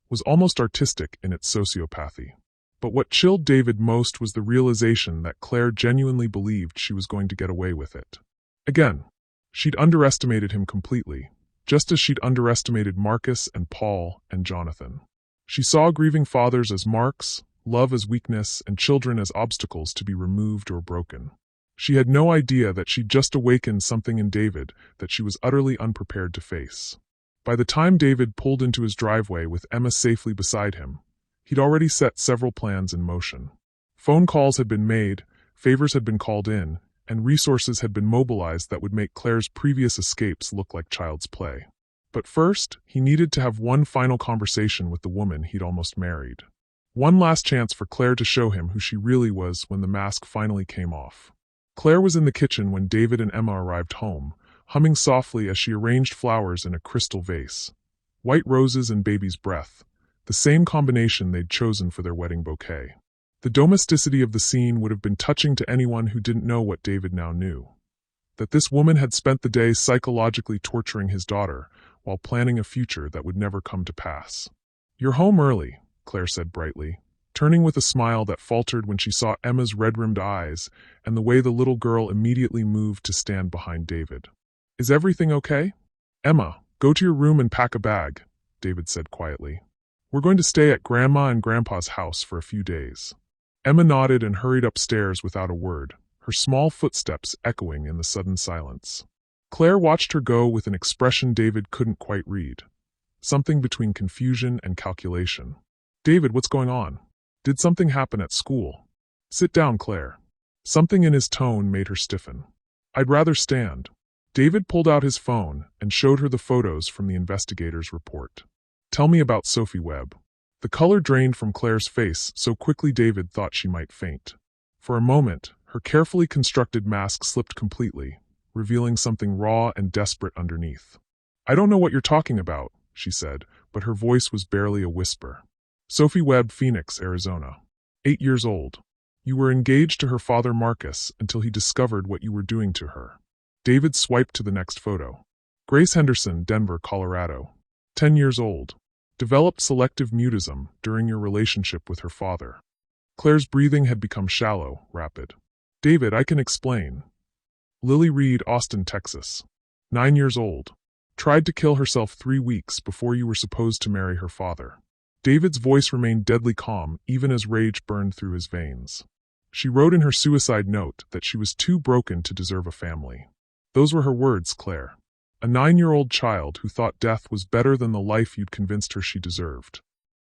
was almost artistic in its sociopathy. But what chilled David most was the realization that Claire genuinely believed she was going to get away with it. Again, she'd underestimated him completely, just as she'd underestimated Marcus and Paul and Jonathan. She saw grieving fathers as marks, love as weakness, and children as obstacles to be removed or broken. She had no idea that she'd just awakened something in David that she was utterly unprepared to face. By the time David pulled into his driveway with Emma safely beside him, he'd already set several plans in motion. Phone calls had been made, favors had been called in, and resources had been mobilized that would make Claire's previous escapes look like child's play. But first, he needed to have one final conversation with the woman he'd almost married. One last chance for Claire to show him who she really was when the mask finally came off. Claire was in the kitchen when David and Emma arrived home, humming softly as she arranged flowers in a crystal vase. White roses and baby's breath, the same combination they'd chosen for their wedding bouquet. The domesticity of the scene would have been touching to anyone who didn't know what David now knew. That this woman had spent the day psychologically torturing his daughter while planning a future that would never come to pass. "You're home early," Claire said brightly, turning with a smile that faltered when she saw Emma's red-rimmed eyes and the way the little girl immediately moved to stand behind David. "Is everything okay?" "Emma, go to your room and pack a bag," David said quietly. "We're going to stay at Grandma and Grandpa's house for a few days." Emma nodded and hurried upstairs without a word, her small footsteps echoing in the sudden silence. Claire watched her go with an expression David couldn't quite read, something between confusion and calculation. "David, what's going on? Did something happen at school?" "Sit down, Claire." Something in his tone made her stiffen. "I'd rather stand." David pulled out his phone and showed her the photos from the investigator's report. "Tell me about Sophie Webb." The color drained from Claire's face so quickly David thought she might faint. For a moment, her carefully constructed mask slipped completely, revealing something raw and desperate underneath. "I don't know what you're talking about," she said, but her voice was barely a whisper. "Sophie Webb, Phoenix, Arizona. 8 years old. You were engaged to her father Marcus until he discovered what you were doing to her." David swiped to the next photo. "Grace Henderson, Denver, Colorado. 10 years old. Developed selective mutism during your relationship with her father." Claire's breathing had become shallow, rapid. "David, I can explain." Lily Reed, Austin, Texas. 9 years old. Tried to kill herself 3 weeks before you were supposed to marry her father. David's voice remained deadly calm even as rage burned through his veins. She wrote in her suicide note that she was too broken to deserve a family. Those were her words, Claire. A 9-year-old child who thought death was better than the life you'd convinced her she deserved.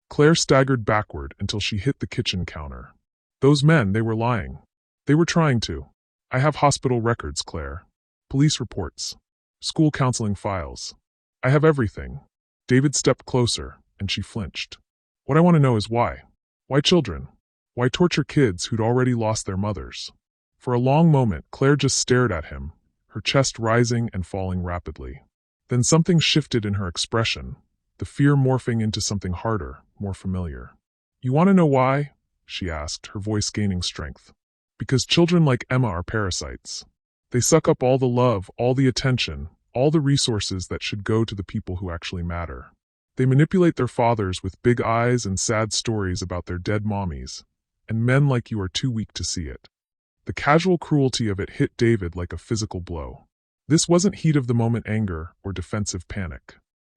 Claire staggered backward until she hit the kitchen counter. "Those men, they were lying. They were trying to. I have hospital records, Claire. Police reports. School counseling files. I have everything." David stepped closer, and she flinched. "What I want to know is why. Why children? Why torture kids who'd already lost their mothers?" For a long moment, Claire just stared at him, her chest rising and falling rapidly. Then something shifted in her expression, the fear morphing into something harder, more familiar. "You want to know why?" she asked, her voice gaining strength. "Because children like Emma are parasites. They suck up all the love, all the attention, all the resources that should go to the people who actually matter. They manipulate their fathers with big eyes and sad stories about their dead mommies, and men like you are too weak to see it." The casual cruelty of it hit David like a physical blow. This wasn't heat-of-the-moment anger or defensive panic.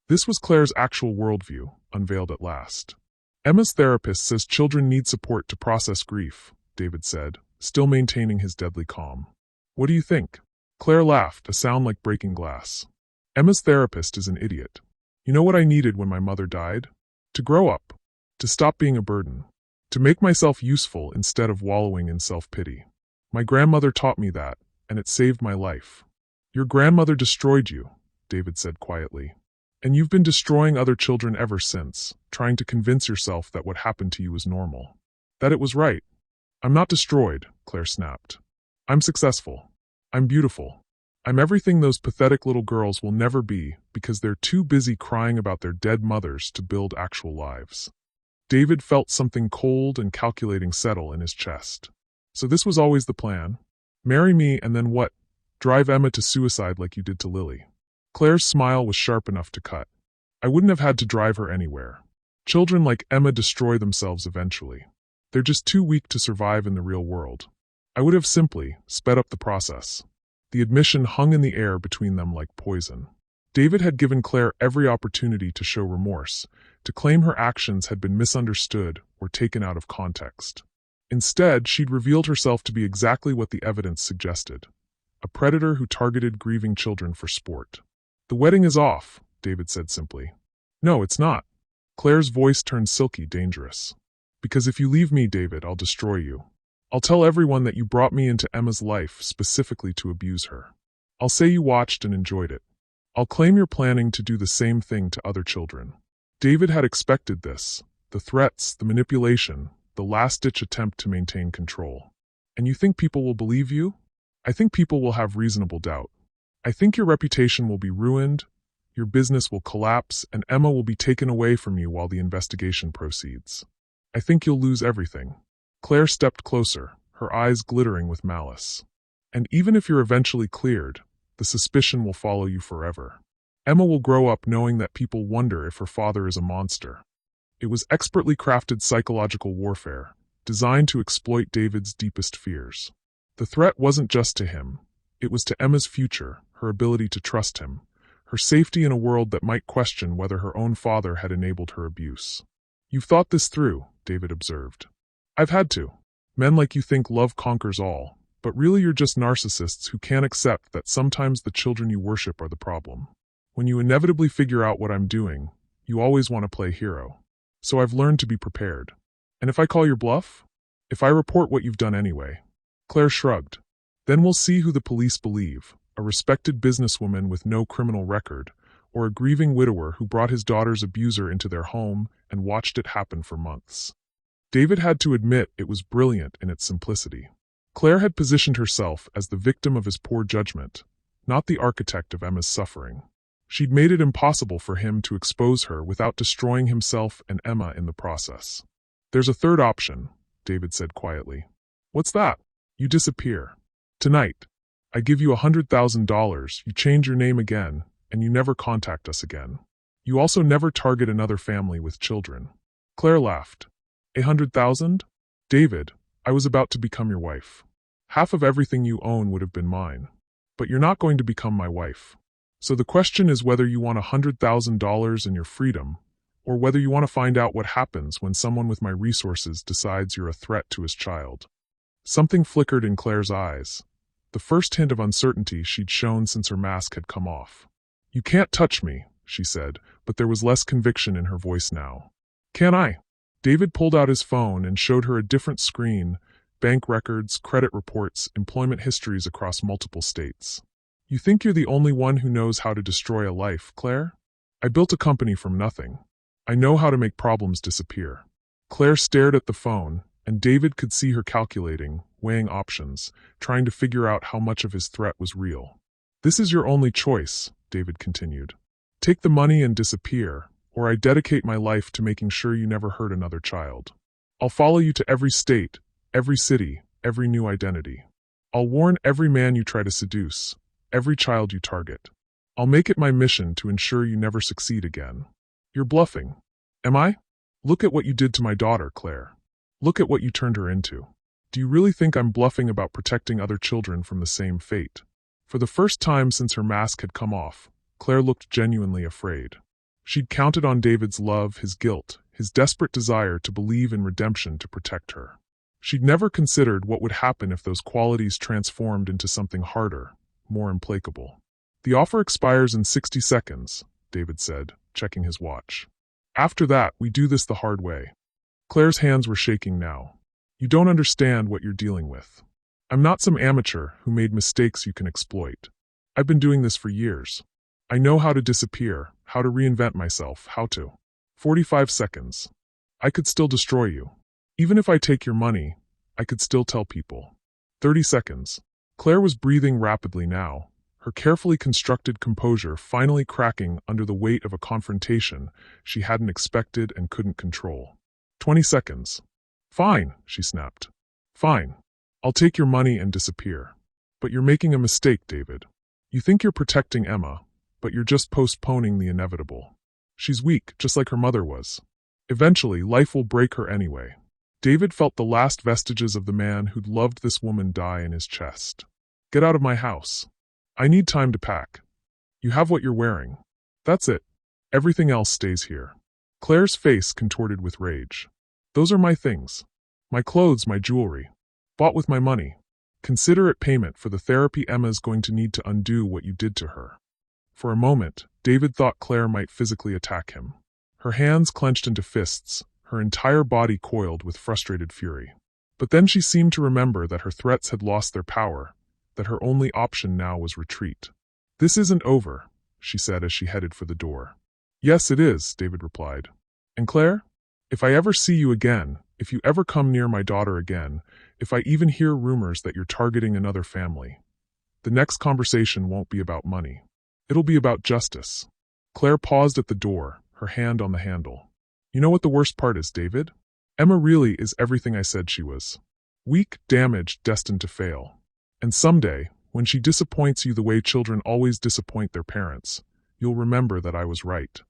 This was Claire's actual worldview, unveiled at last. Emma's therapist says children need support to process grief, David said, still maintaining his deadly calm. What do you think? Claire laughed, a sound like breaking glass. Emma's therapist is an idiot. You know what I needed when my mother died? To grow up. To stop being a burden. To make myself useful instead of wallowing in self-pity. My grandmother taught me that, and it saved my life. Your grandmother destroyed you, David said quietly. And you've been destroying other children ever since, trying to convince yourself that what happened to you was normal. That it was right. I'm not destroyed, Claire snapped. I'm successful. I'm beautiful. I'm everything those pathetic little girls will never be because they're too busy crying about their dead mothers to build actual lives. David felt something cold and calculating settle in his chest. So this was always the plan? Marry me and then what? Drive Emma to suicide like you did to Lily. Claire's smile was sharp enough to cut. I wouldn't have had to drive her anywhere. Children like Emma destroy themselves eventually. They're just too weak to survive in the real world. I would have simply sped up the process. The admission hung in the air between them like poison. David had given Claire every opportunity to show remorse, to claim her actions had been misunderstood or taken out of context. Instead, she'd revealed herself to be exactly what the evidence suggested. A predator who targeted grieving children for sport. The wedding is off, David said simply. No, it's not. Claire's voice turned silky, dangerous. Because if you leave me, David, I'll destroy you. I'll tell everyone that you brought me into Emma's life specifically to abuse her. I'll say you watched and enjoyed it. I'll claim you're planning to do the same thing to other children. David had expected this. The threats, the manipulation, the last-ditch attempt to maintain control. And you think people will believe you? I think people will have reasonable doubt. I think your reputation will be ruined, your business will collapse, and Emma will be taken away from you while the investigation proceeds. I think you'll lose everything. Claire stepped closer, her eyes glittering with malice. And even if you're eventually cleared, the suspicion will follow you forever. Emma will grow up knowing that people wonder if her father is a monster. It was expertly crafted psychological warfare, designed to exploit David's deepest fears. The threat wasn't just to him. It was to Emma's future, her ability to trust him, her safety in a world that might question whether her own father had enabled her abuse. You've thought this through, David observed. I've had to. Men like you think love conquers all, but really you're just narcissists who can't accept that sometimes the children you worship are the problem. When you inevitably figure out what I'm doing, you always want to play hero. So I've learned to be prepared. And if I call your bluff? If I report what you've done anyway? Claire shrugged. Then we'll see who the police believe, a respected businesswoman with no criminal record, or a grieving widower who brought his daughter's abuser into their home and watched it happen for months. David had to admit it was brilliant in its simplicity. Claire had positioned herself as the victim of his poor judgment, not the architect of Emma's suffering. She'd made it impossible for him to expose her without destroying himself and Emma in the process. There's a third option, David said quietly. What's that? You disappear. Tonight. I give you $100,000, you change your name again, and you never contact us again. You also never target another family with children. Claire laughed. 100,000? David, I was about to become your wife. Half of everything you own would have been mine. But you're not going to become my wife. So the question is whether you want $100,000 and your freedom, or whether you want to find out what happens when someone with my resources decides you're a threat to his child. Something flickered in Claire's eyes, the first hint of uncertainty she'd shown since her mask had come off. You can't touch me, she said, but there was less conviction in her voice now. Can I? David pulled out his phone and showed her a different screen, bank records, credit reports, employment histories across multiple states. You think you're the only one who knows how to destroy a life, Claire? I built a company from nothing. I know how to make problems disappear. Claire stared at the phone, and David could see her calculating, weighing options, trying to figure out how much of his threat was real. This is your only choice, David continued. Take the money and disappear, or I dedicate my life to making sure you never hurt another child. I'll follow you to every state, every city, every new identity. I'll warn every man you try to seduce, every child you target. I'll make it my mission to ensure you never succeed again. You're bluffing. Am I? Look at what you did to my daughter, Claire. Look at what you turned her into. Do you really think I'm bluffing about protecting other children from the same fate? For the first time since her mask had come off, Claire looked genuinely afraid. She'd counted on David's love, his guilt, his desperate desire to believe in redemption to protect her. She'd never considered what would happen if those qualities transformed into something harder, more implacable. "The offer expires in 60 seconds, David said, checking his watch. "After that, we do this the hard way." Claire's hands were shaking now. "You don't understand what you're dealing with. I'm not some amateur who made mistakes you can exploit. I've been doing this for years. I know how to disappear, how to reinvent myself, how to. 45 seconds. I could still destroy you. Even if I take your money, I could still tell people. 30 seconds. Claire was breathing rapidly now, her carefully constructed composure finally cracking under the weight of a confrontation she hadn't expected and couldn't control. 20 seconds. Fine, she snapped. Fine. I'll take your money and disappear. But you're making a mistake, David. You think you're protecting Emma, but you're just postponing the inevitable. She's weak, just like her mother was. Eventually, life will break her anyway. David felt the last vestiges of the man who'd loved this woman die in his chest. Get out of my house. I need time to pack. You have what you're wearing. That's it. Everything else stays here. Claire's face contorted with rage. Those are my things. My clothes, my jewelry. Bought with my money. Consider it payment for the therapy Emma's going to need to undo what you did to her. For a moment, David thought Claire might physically attack him. Her hands clenched into fists, her entire body coiled with frustrated fury. But then she seemed to remember that her threats had lost their power, that her only option now was retreat. "This isn't over," she said as she headed for the door. "Yes, it is," David replied. "And Claire, if I ever see you again, if you ever come near my daughter again, if I even hear rumors that you're targeting another family, the next conversation won't be about money. It'll be about justice." Claire paused at the door, her hand on the handle. "You know what the worst part is, David? Emma really is everything I said she was. Weak, damaged, destined to fail. And someday, when she disappoints you the way children always disappoint their parents, you'll remember that I was right."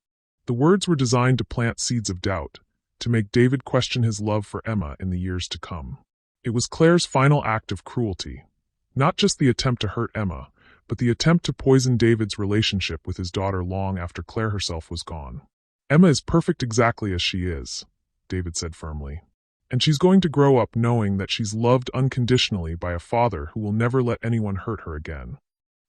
The words were designed to plant seeds of doubt, to make David question his love for Emma in the years to come. It was Claire's final act of cruelty. Not just the attempt to hurt Emma, but the attempt to poison David's relationship with his daughter long after Claire herself was gone. "Emma is perfect exactly as she is," David said firmly. "And she's going to grow up knowing that she's loved unconditionally by a father who will never let anyone hurt her again."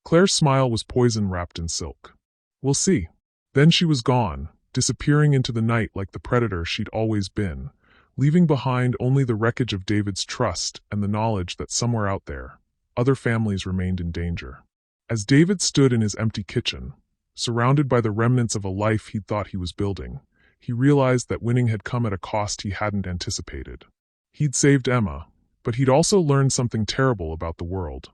Claire's smile was poison wrapped in silk. "We'll see." Then she was gone, disappearing into the night like the predator she'd always been, leaving behind only the wreckage of David's trust and the knowledge that somewhere out there, other families remained in danger. As David stood in his empty kitchen, surrounded by the remnants of a life he'd thought he was building, he realized that winning had come at a cost he hadn't anticipated. He'd saved Emma, but he'd also learned something terrible about the world,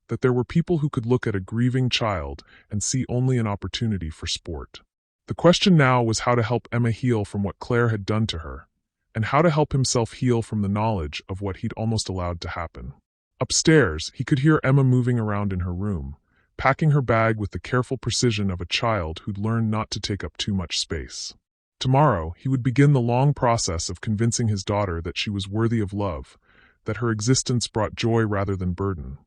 that there were people who could look at a grieving child and see only an opportunity for sport. The question now was how to help Emma heal from what Claire had done to her, and how to help himself heal from the knowledge of what he'd almost allowed to happen. Upstairs, he could hear Emma moving around in her room, packing her bag with the careful precision of a child who'd learned not to take up too much space. Tomorrow, he would begin the long process of convincing his daughter that she was worthy of love, that her existence brought joy rather than burden,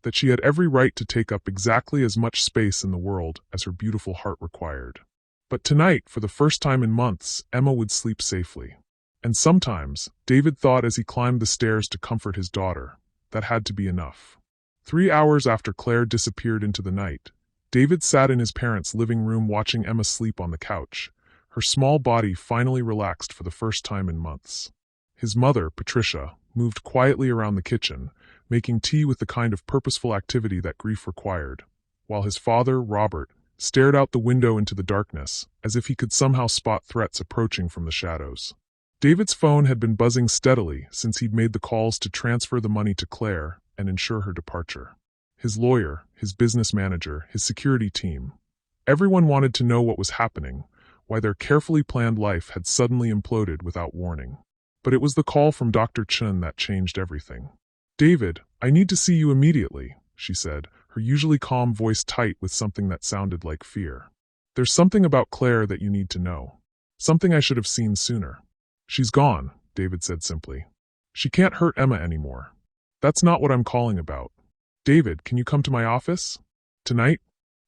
that she had every right to take up exactly as much space in the world as her beautiful heart required. But tonight, for the first time in months, Emma would sleep safely. And sometimes, David thought as he climbed the stairs to comfort his daughter, that had to be enough. 3 hours after Claire disappeared into the night, David sat in his parents' living room watching Emma sleep on the couch, her small body finally relaxed for the first time in months. His mother, Patricia, moved quietly around the kitchen, making tea with the kind of purposeful activity that grief required, while his father, Robert, stared out the window into the darkness, as if he could somehow spot threats approaching from the shadows. David's phone had been buzzing steadily since he'd made the calls to transfer the money to Claire and ensure her departure. His lawyer, his business manager, his security team. Everyone wanted to know what was happening, why their carefully planned life had suddenly imploded without warning. But it was the call from Dr. Chun that changed everything. "David, I need to see you immediately," she said, her usually calm voice tight with something that sounded like fear. "There's something about Claire that you need to know. Something I should have seen sooner." "She's gone," David said simply. "She can't hurt Emma anymore. That's not what I'm calling about. David, can you come to my office?" Tonight?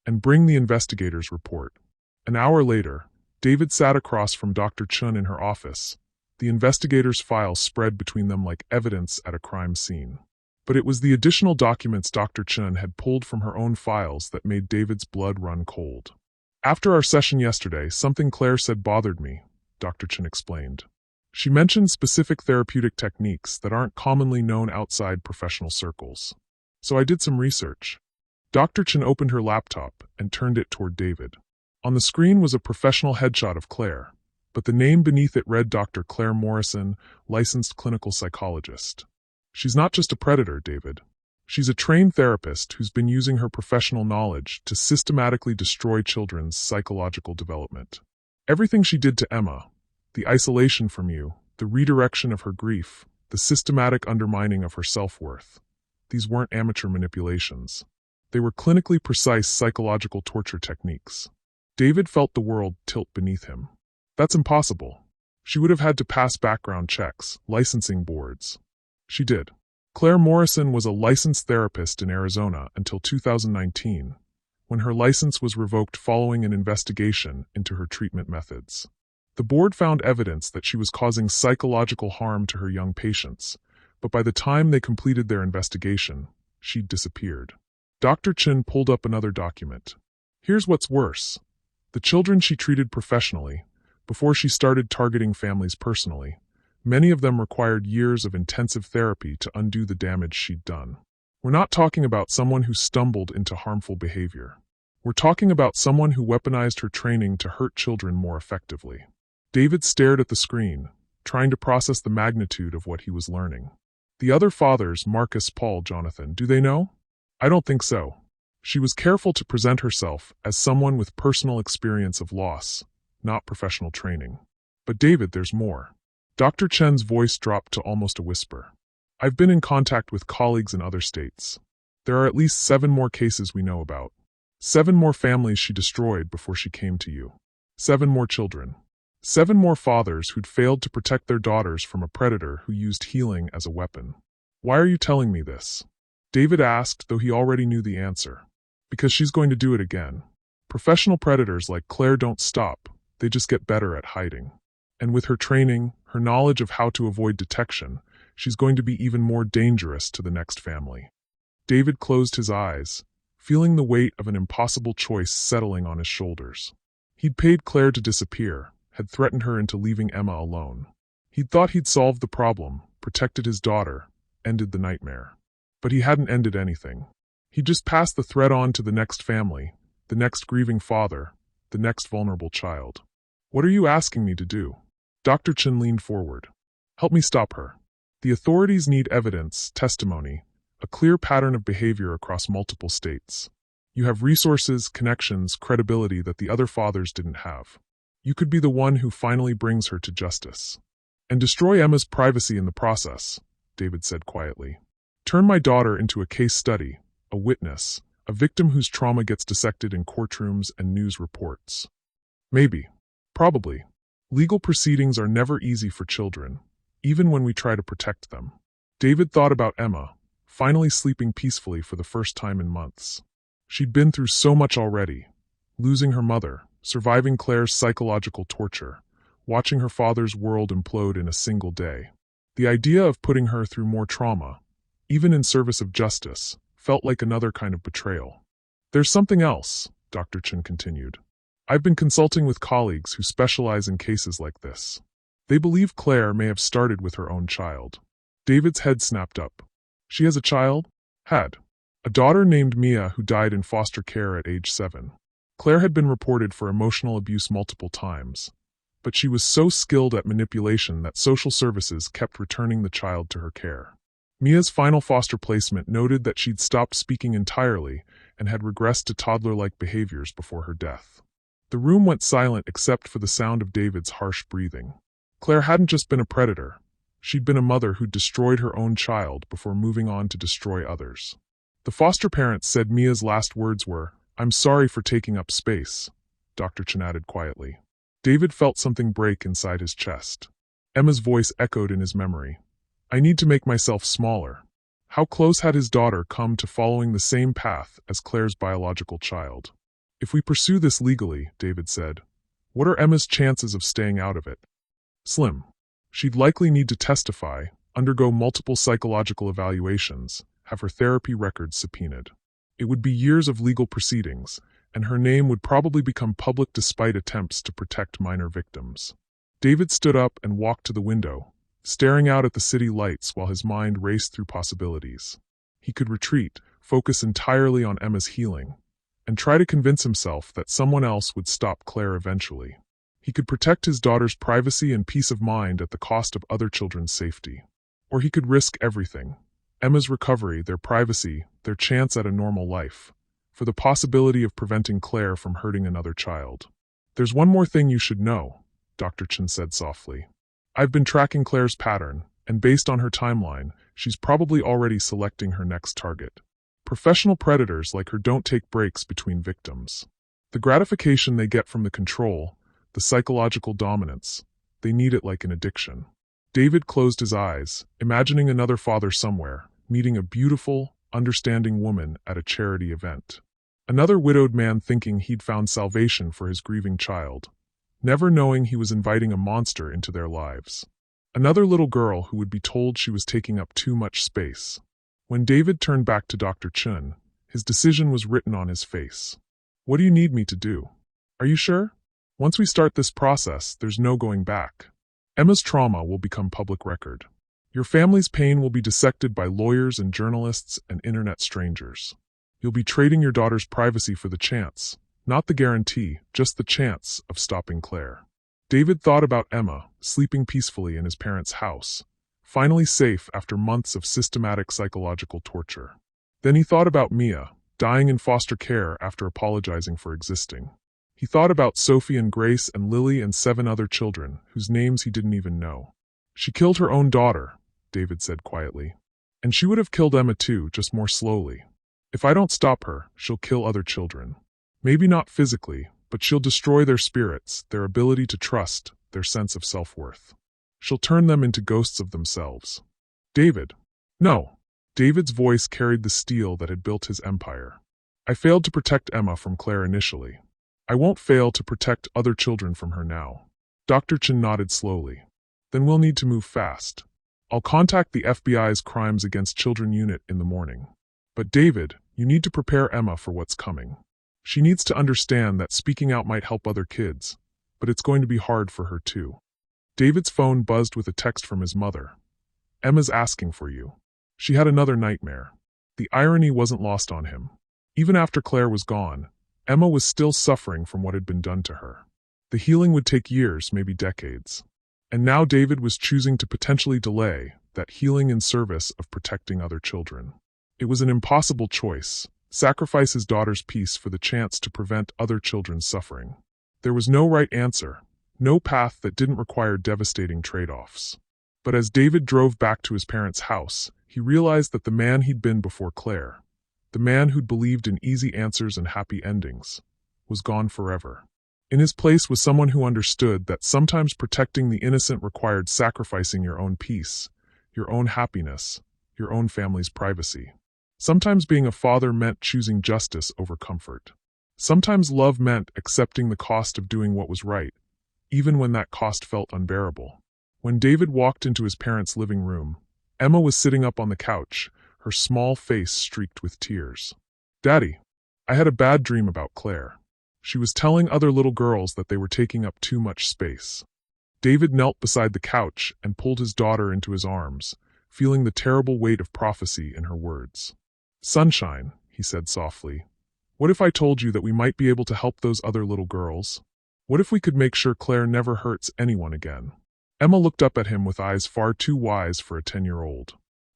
And bring the investigator's report. An hour later, David sat across from Dr. Chun in her office. The investigator's files spread between them like evidence at a crime scene. But it was the additional documents Dr. Chun had pulled from her own files that made David's blood run cold. After our session yesterday, something Claire said bothered me, Dr. Chun explained. She mentioned specific therapeutic techniques that aren't commonly known outside professional circles. So I did some research. Dr. Chun opened her laptop and turned it toward David. On the screen was a professional headshot of Claire, but the name beneath it read Dr. Claire Morrison, licensed clinical psychologist. She's not just a predator, David. She's a trained therapist who's been using her professional knowledge to systematically destroy children's psychological development. Everything she did to Emma, the isolation from you, the redirection of her grief, the systematic undermining of her self-worth, these weren't amateur manipulations. They were clinically precise psychological torture techniques. David felt the world tilt beneath him. That's impossible. She would have had to pass background checks, licensing boards. She did. Claire Morrison was a licensed therapist in Arizona until 2019, when her license was revoked following an investigation into her treatment methods. The board found evidence that she was causing psychological harm to her young patients, but by the time they completed their investigation, she'd disappeared. Dr. Chin pulled up another document. Here's what's worse. The children she treated professionally, before she started targeting families personally, many of them required years of intensive therapy to undo the damage she'd done. We're not talking about someone who stumbled into harmful behavior. We're talking about someone who weaponized her training to hurt children more effectively. David stared at the screen, trying to process the magnitude of what he was learning. The other fathers, Marcus, Paul, Jonathan, do they know? I don't think so. She was careful to present herself as someone with personal experience of loss, not professional training. But David, there's more. Dr. Chen's voice dropped to almost a whisper. I've been in contact with colleagues in other states. There are at least 7 more cases we know about. 7 more families she destroyed before she came to you. 7 more children. 7 more fathers who'd failed to protect their daughters from a predator who used healing as a weapon. Why are you telling me this? David asked, though he already knew the answer. Because she's going to do it again. Professional predators like Claire don't stop, they just get better at hiding. And with her training, her knowledge of how to avoid detection, she's going to be even more dangerous to the next family. David closed his eyes, feeling the weight of an impossible choice settling on his shoulders. He'd paid Claire to disappear, had threatened her into leaving Emma alone. He'd thought he'd solved the problem, protected his daughter, ended the nightmare. But he hadn't ended anything. He'd just passed the threat on to the next family, the next grieving father, the next vulnerable child. What are you asking me to do? Dr. Chin leaned forward. Help me stop her. The authorities need evidence, testimony, a clear pattern of behavior across multiple states. You have resources, connections, credibility that the other fathers didn't have. You could be the one who finally brings her to justice. And destroy Emma's privacy in the process, David said quietly. Turn my daughter into a case study, a witness, a victim whose trauma gets dissected in courtrooms and news reports. Maybe. Probably. Legal proceedings are never easy for children, even when we try to protect them. David thought about Emma, finally sleeping peacefully for the first time in months. She'd been through so much already. Losing her mother, surviving Claire's psychological torture, watching her father's world implode in a single day. The idea of putting her through more trauma, even in service of justice, felt like another kind of betrayal. There's something else, Dr. Chin continued. I've been consulting with colleagues who specialize in cases like this. They believe Claire may have started with her own child. David's head snapped up. She has a child? Had. A daughter named Mia who died in foster care at age 7. Claire had been reported for emotional abuse multiple times, but she was so skilled at manipulation that social services kept returning the child to her care. Mia's final foster placement noted that she'd stopped speaking entirely and had regressed to toddler-like behaviors before her death. The room went silent except for the sound of David's harsh breathing. Claire hadn't just been a predator. She'd been a mother who'd destroyed her own child before moving on to destroy others. The foster parents said Mia's last words were, "I'm sorry for taking up space," Dr. Chin added quietly. David felt something break inside his chest. Emma's voice echoed in his memory. I need to make myself smaller. How close had his daughter come to following the same path as Claire's biological child? If we pursue this legally, David said, what are Emma's chances of staying out of it? Slim. She'd likely need to testify, undergo multiple psychological evaluations, have her therapy records subpoenaed. It would be years of legal proceedings, and her name would probably become public despite attempts to protect minor victims. David stood up and walked to the window, staring out at the city lights while his mind raced through possibilities. He could retreat, focus entirely on Emma's healing, and try to convince himself that someone else would stop Claire eventually. He could protect his daughter's privacy and peace of mind at the cost of other children's safety. Or he could risk everything: Emma's recovery, their privacy, their chance at a normal life, for the possibility of preventing Claire from hurting another child. There's one more thing you should know, Dr. Chen said softly. I've been tracking Claire's pattern, and based on her timeline, she's probably already selecting her next target. Professional predators like her don't take breaks between victims. The gratification they get from the control, the psychological dominance, they need it like an addiction. David closed his eyes, imagining another father somewhere, meeting a beautiful, understanding woman at a charity event. Another widowed man thinking he'd found salvation for his grieving child, never knowing he was inviting a monster into their lives. Another little girl who would be told she was taking up too much space. When David turned back to Dr. Chun, his decision was written on his face. What do you need me to do? Are you sure? Once we start this process, there's no going back. Emma's trauma will become public record. Your family's pain will be dissected by lawyers and journalists and internet strangers. You'll be trading your daughter's privacy for the chance, not the guarantee, just the chance of stopping Claire. David thought about Emma, sleeping peacefully in his parents' house, finally safe after months of systematic psychological torture. Then he thought about Mia, dying in foster care after apologizing for existing. He thought about Sophie and Grace and Lily and 7 other children, whose names he didn't even know. She killed her own daughter, David said quietly. And she would have killed Emma too, just more slowly. If I don't stop her, she'll kill other children. Maybe not physically, but she'll destroy their spirits, their ability to trust, their sense of self-worth. She'll turn them into ghosts of themselves. David. No. David's voice carried the steel that had built his empire. I failed to protect Emma from Claire initially. I won't fail to protect other children from her now. Dr. Chen nodded slowly. Then we'll need to move fast. I'll contact the FBI's Crimes Against Children unit in the morning. But David, you need to prepare Emma for what's coming. She needs to understand that speaking out might help other kids, but it's going to be hard for her too. David's phone buzzed with a text from his mother. Emma's asking for you. She had another nightmare. The irony wasn't lost on him. Even after Claire was gone, Emma was still suffering from what had been done to her. The healing would take years, maybe decades. And now David was choosing to potentially delay that healing in service of protecting other children. It was an impossible choice: sacrifice his daughter's peace for the chance to prevent other children's suffering. There was no right answer, no path that didn't require devastating trade-offs. But as David drove back to his parents' house, he realized that the man he'd been before Claire, the man who'd believed in easy answers and happy endings, was gone forever. In his place was someone who understood that sometimes protecting the innocent required sacrificing your own peace, your own happiness, your own family's privacy. Sometimes being a father meant choosing justice over comfort. Sometimes love meant accepting the cost of doing what was right, even when that cost felt unbearable. When David walked into his parents' living room, Emma was sitting up on the couch, her small face streaked with tears. Daddy, I had a bad dream about Claire. She was telling other little girls that they were taking up too much space. David knelt beside the couch and pulled his daughter into his arms, feeling the terrible weight of prophecy in her words. Sunshine, he said softly, what if I told you that we might be able to help those other little girls? What if we could make sure Claire never hurts anyone again? Emma looked up at him with eyes far too wise for a 10-year-old.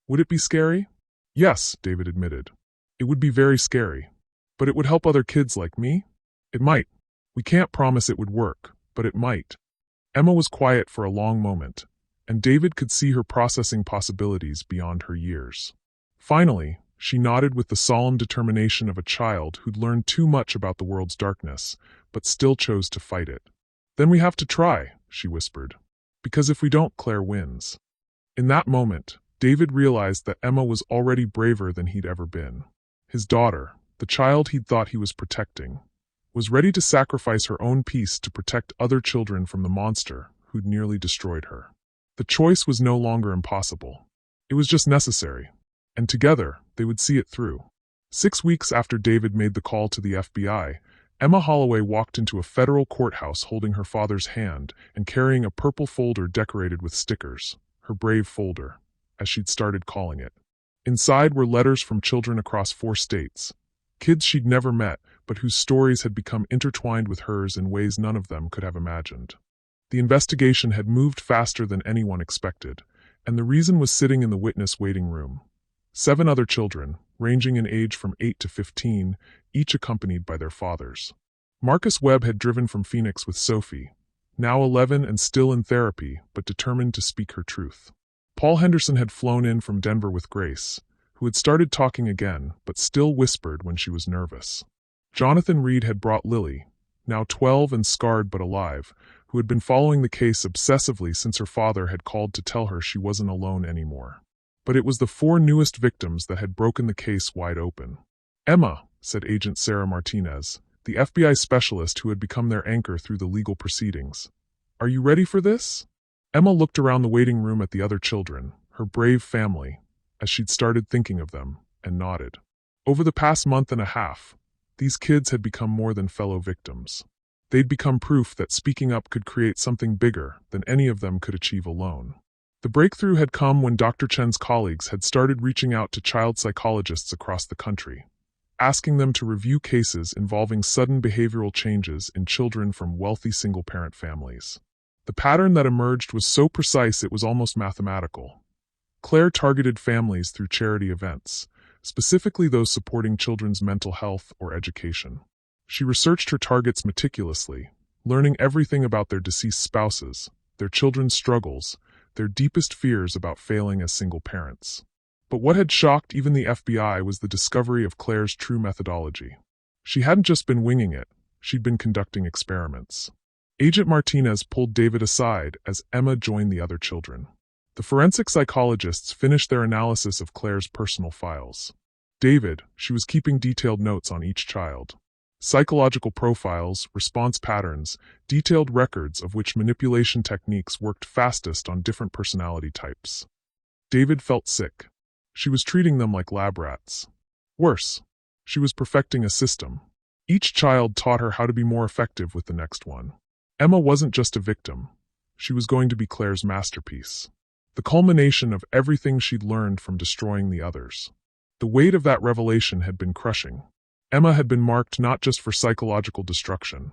Would it be scary? Yes, David admitted. It would be very scary. But it would help other kids like me? It might. We can't promise it would work, but it might. Emma was quiet for a long moment, and David could see her processing possibilities beyond her years. Finally, she nodded with the solemn determination of a child who'd learned too much about the world's darkness, but still chose to fight it. Then we have to try, she whispered. Because if we don't, Claire wins. In that moment, David realized that Emma was already braver than he'd ever been. His daughter, the child he'd thought he was protecting, was ready to sacrifice her own peace to protect other children from the monster who'd nearly destroyed her. The choice was no longer impossible. It was just necessary, and together they would see it through. 6 weeks after David made the call to the FBI, Emma Holloway walked into a federal courthouse holding her father's hand and carrying a purple folder decorated with stickers, her brave folder, as she'd started calling it. Inside were letters from children across 4 states, kids she'd never met but whose stories had become intertwined with hers in ways none of them could have imagined. The investigation had moved faster than anyone expected, and the reason was sitting in the witness waiting room. 7 other children, ranging in age from 8 to 15, each accompanied by their fathers. Marcus Webb had driven from Phoenix with Sophie, now 11 and still in therapy, but determined to speak her truth. Paul Henderson had flown in from Denver with Grace, who had started talking again, but still whispered when she was nervous. Jonathan Reed had brought Lily, now 12 and scarred but alive, who had been following the case obsessively since her father had called to tell her she wasn't alone anymore. But it was the 4 newest victims that had broken the case wide open. "Emma," said Agent Sarah Martinez, the FBI specialist who had become their anchor through the legal proceedings. "Are you ready for this?" Emma looked around the waiting room at the other children, her brave family, as she'd started thinking of them, and nodded. Over the past month and a half, these kids had become more than fellow victims. They'd become proof that speaking up could create something bigger than any of them could achieve alone. The breakthrough had come when Dr. Chen's colleagues had started reaching out to child psychologists across the country, asking them to review cases involving sudden behavioral changes in children from wealthy single-parent families. The pattern that emerged was so precise it was almost mathematical. Claire targeted families through charity events, specifically those supporting children's mental health or education. She researched her targets meticulously, learning everything about their deceased spouses, their children's struggles, their deepest fears about failing as single parents. But what had shocked even the FBI was the discovery of Claire's true methodology. She hadn't just been winging it, she'd been conducting experiments. Agent Martinez pulled David aside as Emma joined the other children. The forensic psychologists finished their analysis of Claire's personal files. David, she was keeping detailed notes on each child. Psychological profiles, response patterns, detailed records of which manipulation techniques worked fastest on different personality types. David felt sick. She was treating them like lab rats. Worse, she was perfecting a system. Each child taught her how to be more effective with the next one. Emma wasn't just a victim. She was going to be Claire's masterpiece. The culmination of everything she'd learned from destroying the others. The weight of that revelation had been crushing. Emma had been marked not just for psychological destruction,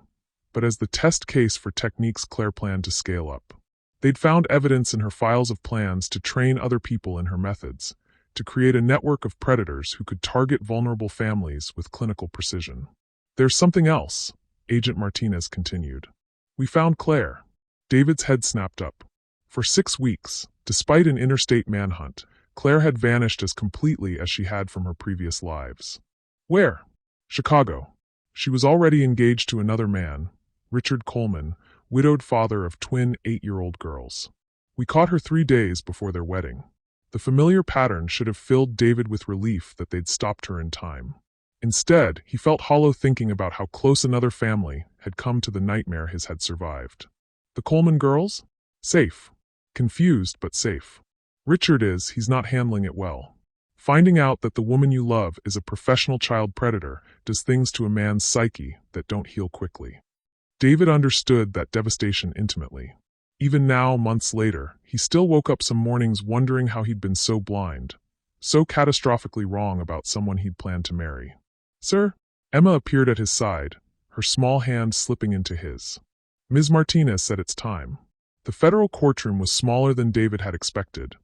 but as the test case for techniques Claire planned to scale up. They'd found evidence in her files of plans to train other people in her methods, to create a network of predators who could target vulnerable families with clinical precision. "There's something else," Agent Martinez continued. "We found Claire." David's head snapped up. For 6 weeks, despite an interstate manhunt, Claire had vanished as completely as she had from her previous lives. Where? Chicago. She was already engaged to another man, Richard Coleman, widowed father of twin 8-year-old girls. We caught her 3 days before their wedding. The familiar pattern should have filled David with relief that they'd stopped her in time. Instead, he felt hollow thinking about how close another family had come to the nightmare his had survived. The Coleman girls? Safe. Confused, but safe. Richard he's not handling it well. Finding out that the woman you love is a professional child predator does things to a man's psyche that don't heal quickly. David understood that devastation intimately. Even now, months later, he still woke up some mornings wondering how he'd been so blind, so catastrophically wrong about someone he'd planned to marry. "Sir?" Emma appeared at his side, her small hand slipping into his. Ms. Martinez said it's time. The federal courtroom was smaller than David had expected,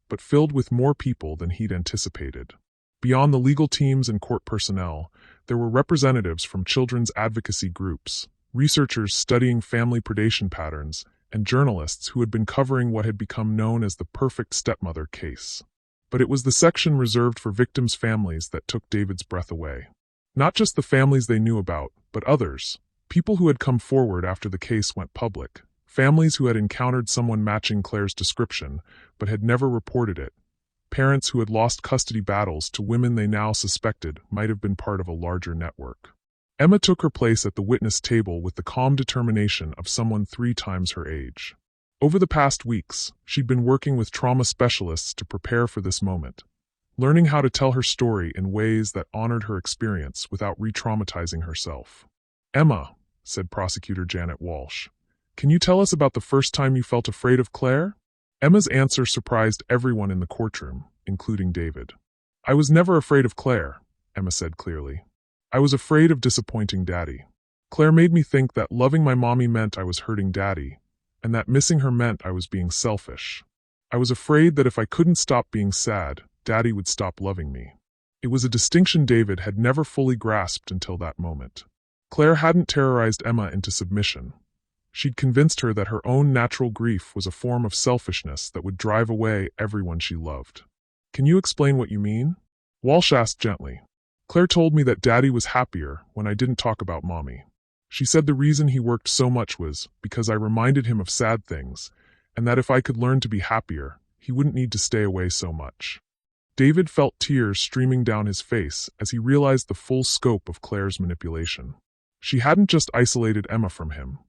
but filled with more people than he'd anticipated. Beyond the legal teams and court personnel, there were representatives from children's advocacy groups, researchers studying family predation patterns, and journalists who had been covering what had become known as the perfect stepmother case. But it was the section reserved for victims' families that took David's breath away. Not just the families they knew about, but others, people who had come forward after the case went public, families who had encountered someone matching Claire's description, but had never reported it, parents who had lost custody battles to women they now suspected might have been part of a larger network. Emma took her place at the witness table with the calm determination of someone 3 times her age. Over the past weeks, she'd been working with trauma specialists to prepare for this moment, learning how to tell her story in ways that honored her experience without re-traumatizing herself. "Emma," said Prosecutor Janet Walsh, "can you tell us about the first time you felt afraid of Claire?" Emma's answer surprised everyone in the courtroom, including David. "I was never afraid of Claire," Emma said clearly. "I was afraid of disappointing Daddy. Claire made me think that loving my mommy meant I was hurting Daddy, and that missing her meant I was being selfish. I was afraid that if I couldn't stop being sad, Daddy would stop loving me." It was a distinction David had never fully grasped until that moment. Claire hadn't terrorized Emma into submission. She'd convinced her that her own natural grief was a form of selfishness that would drive away everyone she loved. "Can you explain what you mean?" Walsh asked gently. "Claire told me that Daddy was happier when I didn't talk about Mommy. She said the reason he worked so much was because I reminded him of sad things, and that if I could learn to be happier, he wouldn't need to stay away so much." David felt tears streaming down his face as he realized the full scope of Claire's manipulation. She hadn't just isolated Emma from him.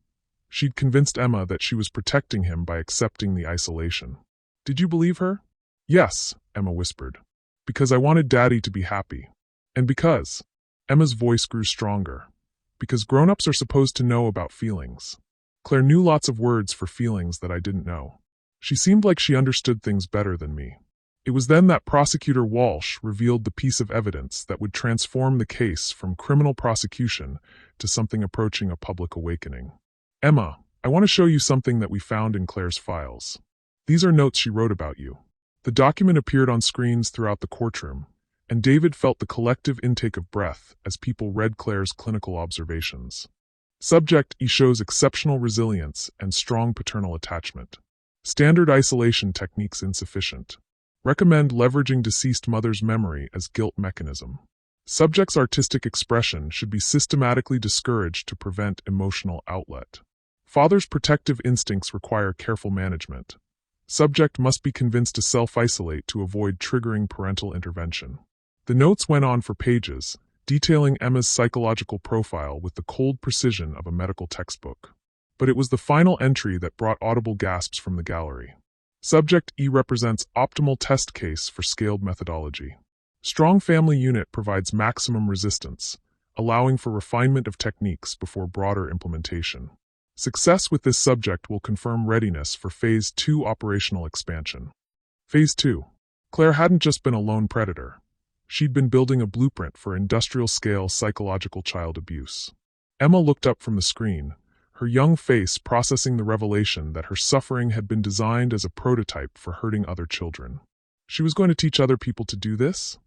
She'd convinced Emma that she was protecting him by accepting the isolation. "Did you believe her?" "Yes," Emma whispered. "Because I wanted Daddy to be happy. And because," Emma's voice grew stronger, "because grown-ups are supposed to know about feelings. Claire knew lots of words for feelings that I didn't know. She seemed like she understood things better than me." It was then that Prosecutor Walsh revealed the piece of evidence that would transform the case from criminal prosecution to something approaching a public awakening. "Emma, I want to show you something that we found in Claire's files. These are notes she wrote about you." The document appeared on screens throughout the courtroom, and David felt the collective intake of breath as people read Claire's clinical observations. Subject E shows exceptional resilience and strong paternal attachment. Standard isolation techniques insufficient. Recommend leveraging deceased mother's memory as guilt mechanism. Subject's artistic expression should be systematically discouraged to prevent emotional outlet. Father's protective instincts require careful management. Subject must be convinced to self-isolate to avoid triggering parental intervention. The notes went on for pages, detailing Emma's psychological profile with the cold precision of a medical textbook. But it was the final entry that brought audible gasps from the gallery. Subject E represents optimal test case for scaled methodology. Strong family unit provides maximum resistance, allowing for refinement of techniques before broader implementation. Success with this subject will confirm readiness for Phase 2 operational expansion. Phase 2. Claire hadn't just been a lone predator. She'd been building a blueprint for industrial-scale psychological child abuse. Emma looked up from the screen, her young face processing the revelation that her suffering had been designed as a prototype for hurting other children. She was going to teach other people to do this?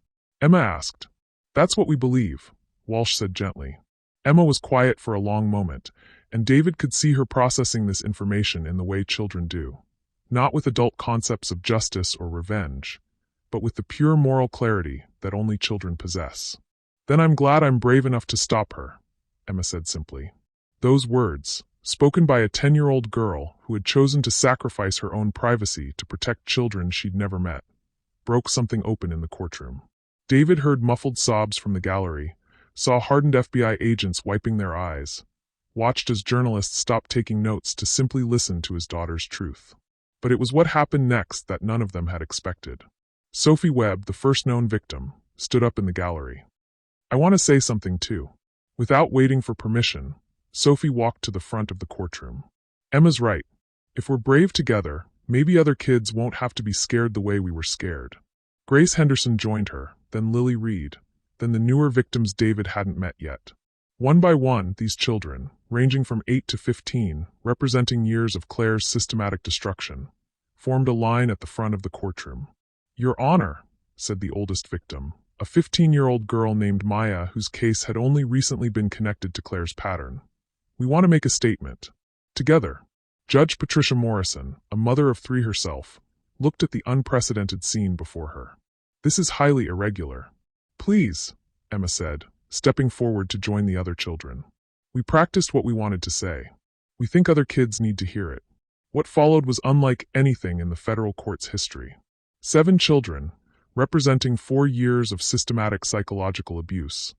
Emma asked. "That's what we believe," Walsh said gently. Emma was quiet for a long moment, and David could see her processing this information in the way children do. Not with adult concepts of justice or revenge, but with the pure moral clarity that only children possess. "Then I'm glad I'm brave enough to stop her," Emma said simply. Those words, spoken by a 10-year-old girl who had chosen to sacrifice her own privacy to protect children she'd never met, broke something open in the courtroom. David heard muffled sobs from the gallery, saw hardened FBI agents wiping their eyes, watched as journalists stopped taking notes to simply listen to his daughter's truth. But it was what happened next that none of them had expected. Sophie Webb, the first known victim, stood up in the gallery. "I want to say something too." Without waiting for permission, Sophie walked to the front of the courtroom. "Emma's right. If we're brave together, maybe other kids won't have to be scared the way we were scared." Grace Henderson joined her, then Lily Reed, then the newer victims David hadn't met yet. One by one, these children, ranging from 8 to 15, representing years of Claire's systematic destruction, formed a line at the front of the courtroom. "Your Honor," said the oldest victim, a 15-year-old girl named Maya whose case had only recently been connected to Claire's pattern. "We want to make a statement. Together." Judge Patricia Morrison, a mother of 3 herself, looked at the unprecedented scene before her. "This is highly irregular." "Please," Emma said, stepping forward to join the other children. "We practiced what we wanted to say. We think other kids need to hear it." What followed was unlike anything in the federal court's history. 7 children, representing 4 years of systematic psychological abuse,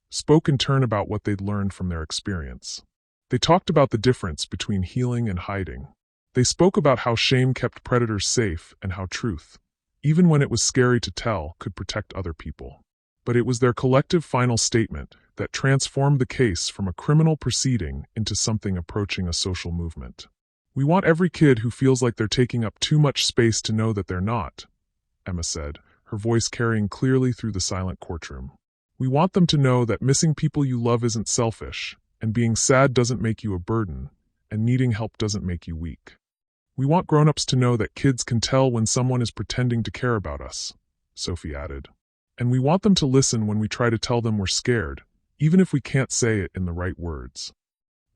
spoke in turn about what they'd learned from their experience. They talked about the difference between healing and hiding. They spoke about how shame kept predators safe and how truth, even when it was scary to tell, could protect other people. But it was their collective final statement that transformed the case from a criminal proceeding into something approaching a social movement. "We want every kid who feels like they're taking up too much space to know that they're not," Emma said, her voice carrying clearly through the silent courtroom. "We want them to know that missing people you love isn't selfish, and being sad doesn't make you a burden, and needing help doesn't make you weak. We want grown-ups to know that kids can tell when someone is pretending to care about us," Sophie added. "And we want them to listen when we try to tell them we're scared, even if we can't say it in the right words.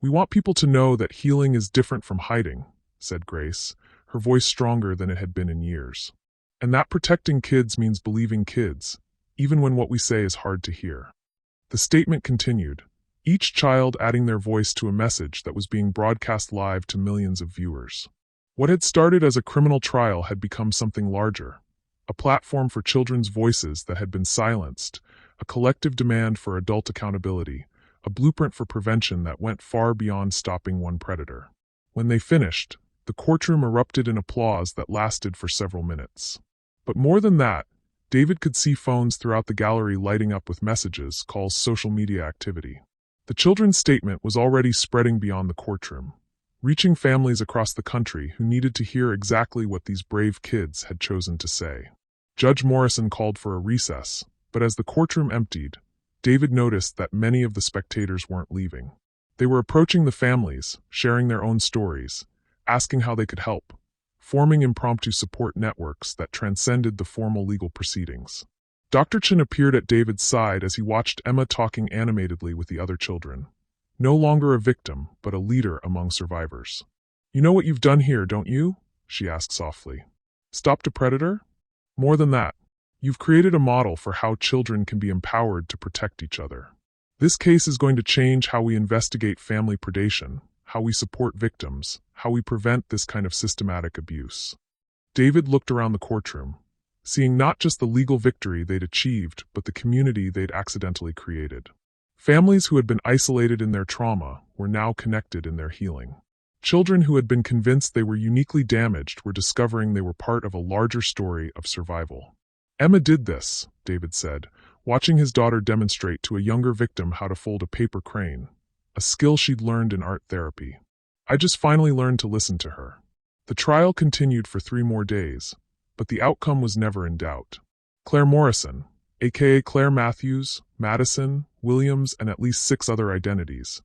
We want people to know that healing is different from hiding," said Grace, her voice stronger than it had been in years. "And that protecting kids means believing kids, even when what we say is hard to hear." The statement continued, each child adding their voice to a message that was being broadcast live to millions of viewers. What had started as a criminal trial had become something larger, a platform for children's voices that had been silenced, a collective demand for adult accountability, a blueprint for prevention that went far beyond stopping one predator. When they finished, the courtroom erupted in applause that lasted for several minutes. But more than that, David could see phones throughout the gallery lighting up with messages, calls, social media activity. The children's statement was already spreading beyond the courtroom, reaching families across the country who needed to hear exactly what these brave kids had chosen to say. Judge Morrison called for a recess, but as the courtroom emptied, David noticed that many of the spectators weren't leaving. They were approaching the families, sharing their own stories, asking how they could help, forming impromptu support networks that transcended the formal legal proceedings. Dr. Chen appeared at David's side as he watched Emma talking animatedly with the other children. No longer a victim, but a leader among survivors. "You know what you've done here, don't you?" she asked softly. "Stopped a predator? More than that. You've created a model for how children can be empowered to protect each other. This case is going to change how we investigate family predation, how we support victims, how we prevent this kind of systematic abuse." David looked around the courtroom, seeing not just the legal victory they'd achieved, but the community they'd accidentally created. Families who had been isolated in their trauma were now connected in their healing. Children who had been convinced they were uniquely damaged were discovering they were part of a larger story of survival. "Emma did this," David said, watching his daughter demonstrate to a younger victim how to fold a paper crane, a skill she'd learned in art therapy. "I just finally learned to listen to her." The trial continued for 3 more days, but the outcome was never in doubt. Claire Morrison, aka Claire Matthews, Madison, Williams, and at least 6 other identities,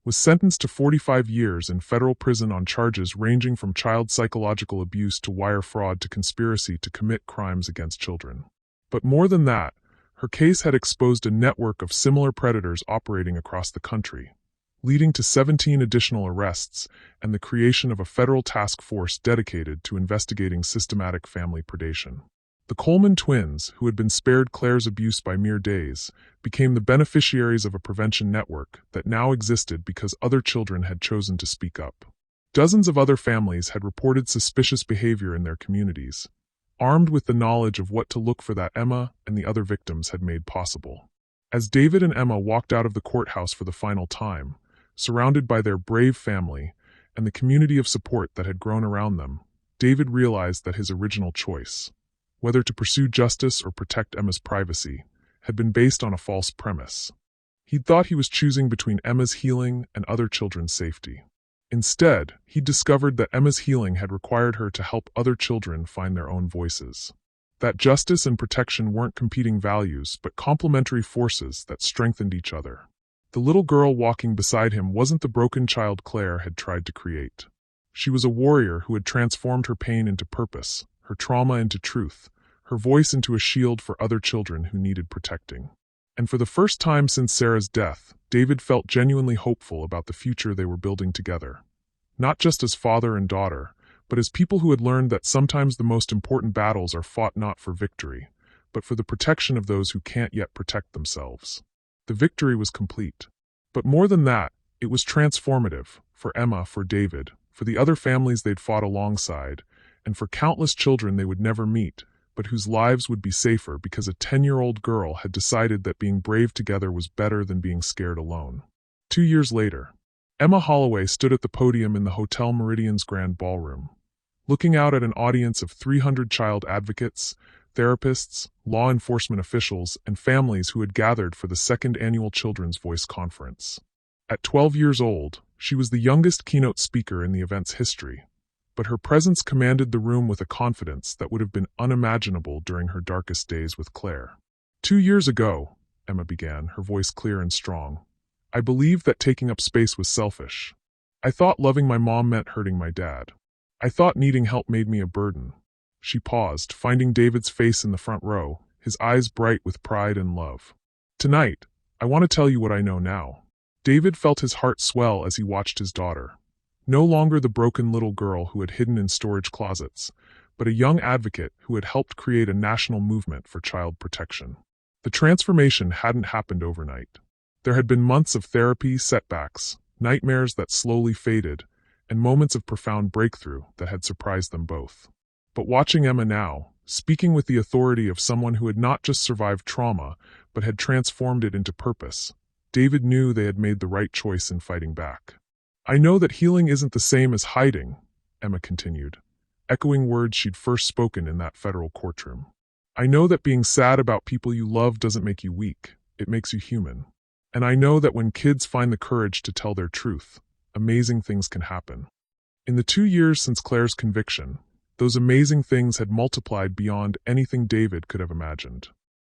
was sentenced to 45 years in federal prison on charges ranging from child psychological abuse to wire fraud to conspiracy to commit crimes against children. But more than that, her case had exposed a network of similar predators operating across the country, leading to 17 additional arrests and the creation of a federal task force dedicated to investigating systematic family predation. The Coleman twins, who had been spared Claire's abuse by mere days, became the beneficiaries of a prevention network that now existed because other children had chosen to speak up. Dozens of other families had reported suspicious behavior in their communities, armed with the knowledge of what to look for that Emma and the other victims had made possible. As David and Emma walked out of the courthouse for the final time, surrounded by their brave family and the community of support that had grown around them, David realized that his original choice, whether to pursue justice or protect Emma's privacy, had been based on a false premise. He'd thought he was choosing between Emma's healing and other children's safety. Instead, he'd discovered that Emma's healing had required her to help other children find their own voices. That justice and protection weren't competing values, but complementary forces that strengthened each other. The little girl walking beside him wasn't the broken child Claire had tried to create. She was a warrior who had transformed her pain into purpose, her trauma into truth, her voice into a shield for other children who needed protecting. And for the first time since Sarah's death, David felt genuinely hopeful about the future they were building together. Not just as father and daughter, but as people who had learned that sometimes the most important battles are fought not for victory, but for the protection of those who can't yet protect themselves. The victory was complete. But more than that, it was transformative, for Emma, for David, for the other families they'd fought alongside, and for countless children they would never meet, but whose lives would be safer because a 10-year-old girl had decided that being brave together was better than being scared alone. 2 years later, Emma Holloway stood at the podium in the Hotel Meridian's Grand Ballroom, looking out at an audience of 300 child advocates, therapists, law enforcement officials, and families who had gathered for the second annual Children's Voice Conference. At 12 years old, she was the youngest keynote speaker in the event's history, but her presence commanded the room with a confidence that would have been unimaginable during her darkest days with Claire. 2 years ago, Emma began, her voice clear and strong, I believed that taking up space was selfish. I thought loving my mom meant hurting my dad. I thought needing help made me a burden. She paused, finding David's face in the front row, his eyes bright with pride and love. Tonight, I want to tell you what I know now. David felt his heart swell as he watched his daughter. No longer the broken little girl who had hidden in storage closets, but a young advocate who had helped create a national movement for child protection. The transformation hadn't happened overnight. There had been months of therapy, setbacks, nightmares that slowly faded, and moments of profound breakthrough that had surprised them both. But watching Emma now, speaking with the authority of someone who had not just survived trauma, but had transformed it into purpose, David knew they had made the right choice in fighting back. I know that healing isn't the same as hiding, Emma continued, echoing words she'd first spoken in that federal courtroom. I know that being sad about people you love doesn't make you weak, it makes you human. And I know that when kids find the courage to tell their truth, amazing things can happen. In the 2 years since Claire's conviction, those amazing things had multiplied beyond anything David could have imagined.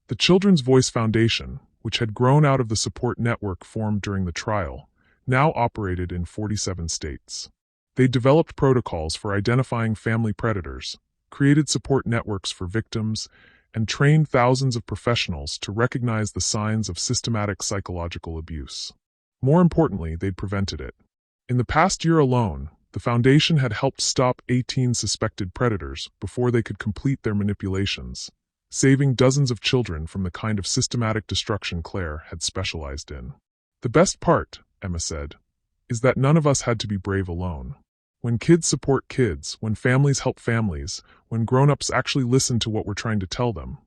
The Children's Voice Foundation, which had grown out of the support network formed during the trial, now operated in 47 states. They developed protocols for identifying family predators, created support networks for victims, and trained thousands of professionals to recognize the signs of systematic psychological abuse. More importantly, they'd prevented it. In the past year alone, the foundation had helped stop 18 suspected predators before they could complete their manipulations, saving dozens of children from the kind of systematic destruction Claire had specialized in. The best part, Emma said, is that none of us had to be brave alone. When kids support kids, when families help families, when grown-ups actually listen to what we're trying to tell them,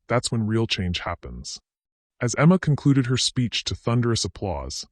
that's when real change happens. As Emma concluded her speech to thunderous applause,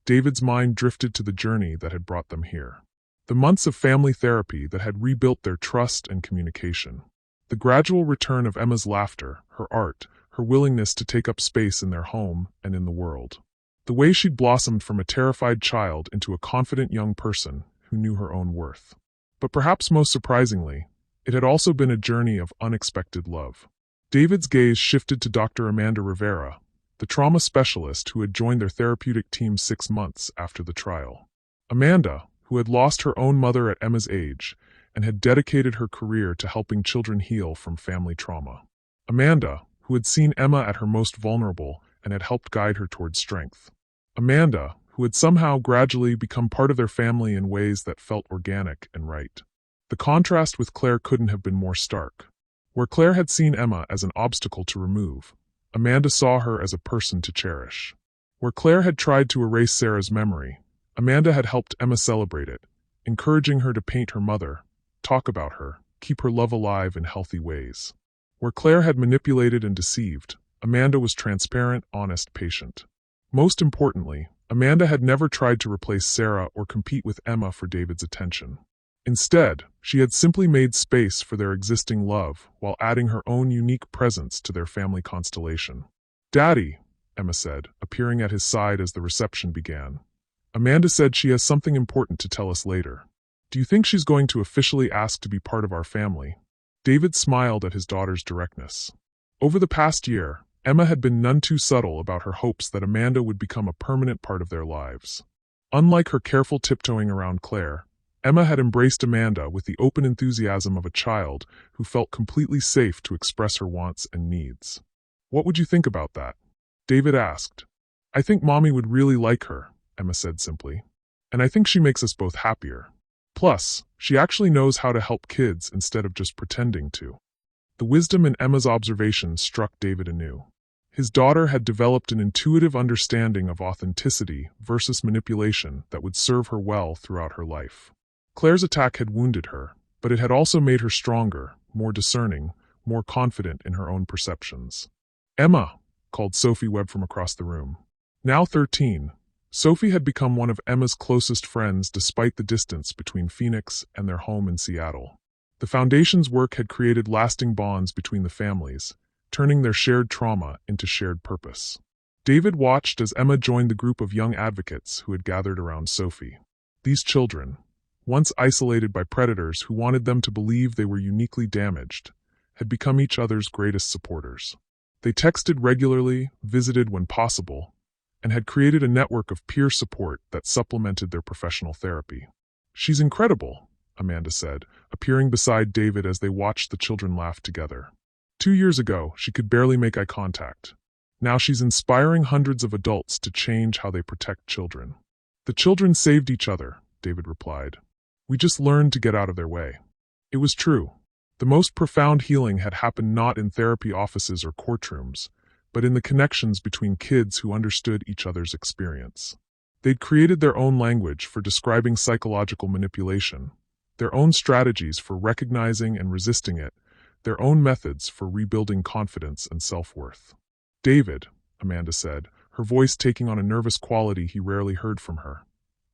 David's mind drifted to the journey that had brought them here. The months of family therapy that had rebuilt their trust and communication. The gradual return of Emma's laughter, her art, her willingness to take up space in their home and in the world. The way she'd blossomed from a terrified child into a confident young person who knew her own worth. But perhaps most surprisingly, it had also been a journey of unexpected love. David's gaze shifted to Dr. Amanda Rivera, the trauma specialist who had joined their therapeutic team 6 months after the trial. Amanda, who had lost her own mother at Emma's age and had dedicated her career to helping children heal from family trauma. Amanda, who had seen Emma at her most vulnerable and had helped guide her towards strength. Amanda, who had somehow gradually become part of their family in ways that felt organic and right. The contrast with Claire couldn't have been more stark. Where Claire had seen Emma as an obstacle to remove, Amanda saw her as a person to cherish. Where Claire had tried to erase Sarah's memory, Amanda had helped Emma celebrate it, encouraging her to paint her mother, talk about her, keep her love alive in healthy ways. Where Claire had manipulated and deceived, Amanda was transparent, honest, patient. Most importantly, Amanda had never tried to replace Sarah or compete with Emma for David's attention. Instead, she had simply made space for their existing love while adding her own unique presence to their family constellation. "Daddy," Emma said, appearing at his side as the reception began. "Amanda said she has something important to tell us later. Do you think she's going to officially ask to be part of our family?" David smiled at his daughter's directness. Over the past year, Emma had been none too subtle about her hopes that Amanda would become a permanent part of their lives. Unlike her careful tiptoeing around Claire, Emma had embraced Amanda with the open enthusiasm of a child who felt completely safe to express her wants and needs. "What would you think about that?" David asked. "I think Mommy would really like her," Emma said simply. "And I think she makes us both happier. Plus, she actually knows how to help kids instead of just pretending to." The wisdom in Emma's observations struck David anew. His daughter had developed an intuitive understanding of authenticity versus manipulation that would serve her well throughout her life. Claire's attack had wounded her, but it had also made her stronger, more discerning, more confident in her own perceptions. "Emma," called Sophie Webb from across the room. Now 13, Sophie had become one of Emma's closest friends despite the distance between Phoenix and their home in Seattle. The Foundation's work had created lasting bonds between the families, turning their shared trauma into shared purpose. David watched as Emma joined the group of young advocates who had gathered around Sophie. These children, once isolated by predators who wanted them to believe they were uniquely damaged, had become each other's greatest supporters. They texted regularly, visited when possible, and had created a network of peer support that supplemented their professional therapy. "She's incredible," Amanda said, appearing beside David as they watched the children laugh together. 2 years ago, she could barely make eye contact. Now she's inspiring hundreds of adults to change how they protect children. "The children saved each other," David replied. "We just learned to get out of their way." It was true. The most profound healing had happened not in therapy offices or courtrooms, but in the connections between kids who understood each other's experience. They'd created their own language for describing psychological manipulation, their own strategies for recognizing and resisting it, their own methods for rebuilding confidence and self-worth. "David," Amanda said, her voice taking on a nervous quality he rarely heard from her.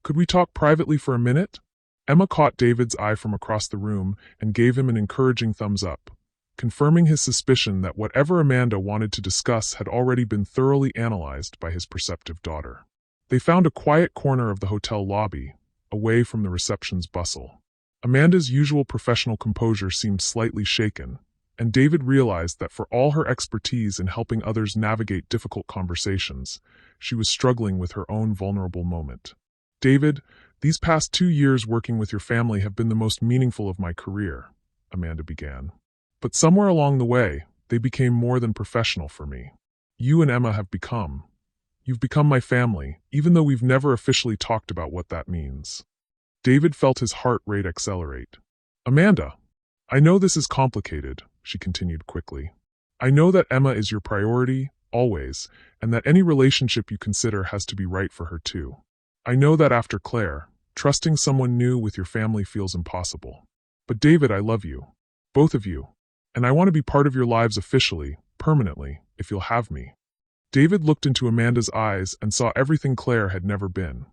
"Could we talk privately for a minute?" Emma caught David's eye from across the room and gave him an encouraging thumbs up, confirming his suspicion that whatever Amanda wanted to discuss had already been thoroughly analyzed by his perceptive daughter. They found a quiet corner of the hotel lobby, away from the reception's bustle. Amanda's usual professional composure seemed slightly shaken, and David realized that for all her expertise in helping others navigate difficult conversations, she was struggling with her own vulnerable moment. "David, these past 2 years working with your family have been the most meaningful of my career," Amanda began. "But somewhere along the way, they became more than professional for me. You and Emma have become. You've become my family, even though we've never officially talked about what that means." David felt his heart rate accelerate. "Amanda, I know this is complicated," she continued quickly. "I know that Emma is your priority, always, and that any relationship you consider has to be right for her too. I know that after Claire, trusting someone new with your family feels impossible. But David, I love you. Both of you. And I want to be part of your lives officially, permanently, if you'll have me." David looked into Amanda's eyes and saw everything Claire had never been.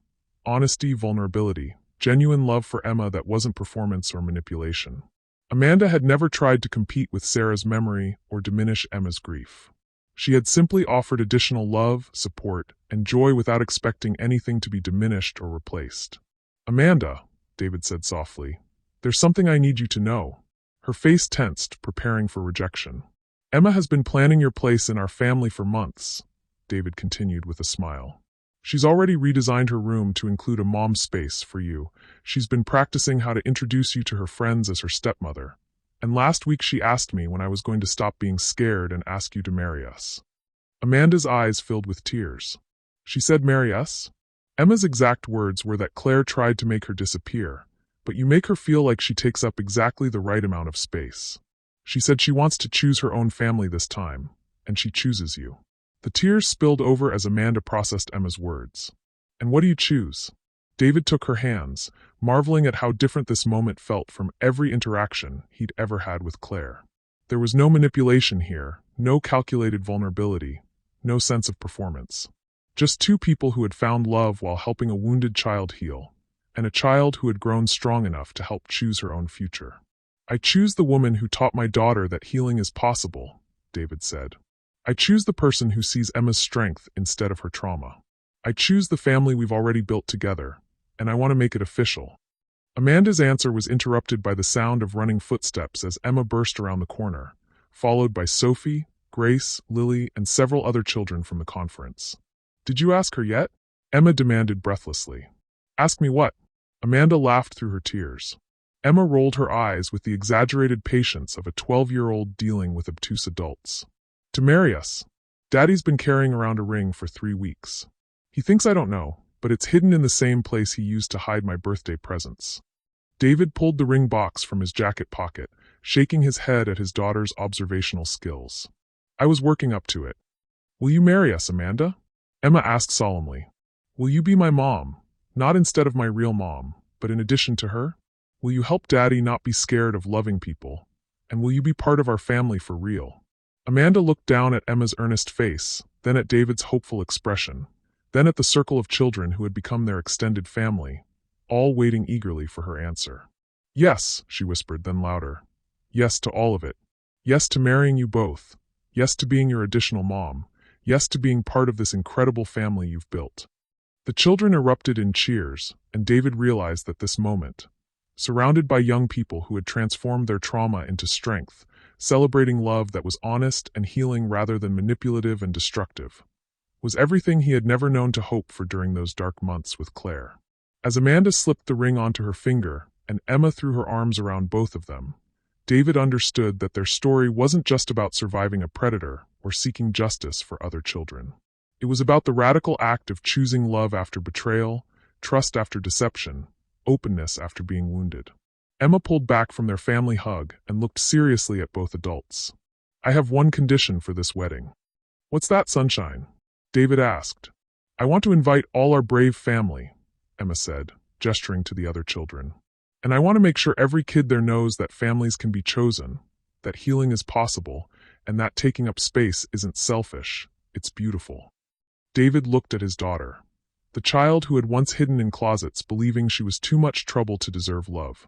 Honesty, vulnerability, genuine love for Emma that wasn't performance or manipulation. Amanda had never tried to compete with Sarah's memory or diminish Emma's grief. She had simply offered additional love, support, and joy without expecting anything to be diminished or replaced. "Amanda," David said softly, "there's something I need you to know." Her face tensed, preparing for rejection. "Emma has been planning your place in our family for months," David continued with a smile. "She's already redesigned her room to include a mom space for you. She's been practicing how to introduce you to her friends as her stepmother. And last week she asked me when I was going to stop being scared and ask you to marry us." Amanda's eyes filled with tears. "She said marry us?" Emma's exact words were that Claire tried to make her disappear, but you make her feel like she takes up exactly the right amount of space. She said she wants to choose her own family this time, and she chooses you. The tears spilled over as Amanda processed Emma's words. "And what do you choose?" David took her hands, marveling at how different this moment felt from every interaction he'd ever had with Claire. There was no manipulation here, no calculated vulnerability, no sense of performance. Just two people who had found love while helping a wounded child heal, and a child who had grown strong enough to help choose her own future. "I choose the woman who taught my daughter that healing is possible," David said. "I choose the person who sees Emma's strength instead of her trauma. I choose the family we've already built together, and I want to make it official." Amanda's answer was interrupted by the sound of running footsteps as Emma burst around the corner, followed by Sophie, Grace, Lily, and several other children from the conference. "Did you ask her yet?" Emma demanded breathlessly. "Ask me what?" Amanda laughed through her tears. Emma rolled her eyes with the exaggerated patience of a 12-year-old dealing with obtuse adults. "To marry us. Daddy's been carrying around a ring for 3 weeks. He thinks I don't know, but it's hidden in the same place he used to hide my birthday presents." David pulled the ring box from his jacket pocket, shaking his head at his daughter's observational skills. "I was working up to it." "Will you marry us, Amanda?" Emma asked solemnly. "Will you be my mom, not instead of my real mom, but in addition to her? Will you help Daddy not be scared of loving people, And will you be part of our family for real? Amanda looked down at Emma's earnest face, then at David's hopeful expression, then at the circle of children who had become their extended family, all waiting eagerly for her answer. Yes, she whispered, then louder. Yes to all of it. Yes to marrying you both. Yes to being your additional mom. Yes to being part of this incredible family you've built. The children erupted in cheers, and David realized that this moment, surrounded by young people who had transformed their trauma into strength, celebrating love that was honest and healing rather than manipulative and destructive, was everything he had never known to hope for during those dark months with Claire. As Amanda slipped the ring onto her finger and Emma threw her arms around both of them, David understood that their story wasn't just about surviving a predator or seeking justice for other children. It was about the radical act of choosing love after betrayal, trust after deception, openness after being wounded. Emma pulled back from their family hug and looked seriously at both adults. I have one condition for this wedding. What's that, sunshine? David asked. I want to invite all our brave family, Emma said, gesturing to the other children. And I want to make sure every kid there knows that families can be chosen, that healing is possible, and that taking up space isn't selfish, it's beautiful. David looked at his daughter, the child who had once hidden in closets believing she was too much trouble to deserve love,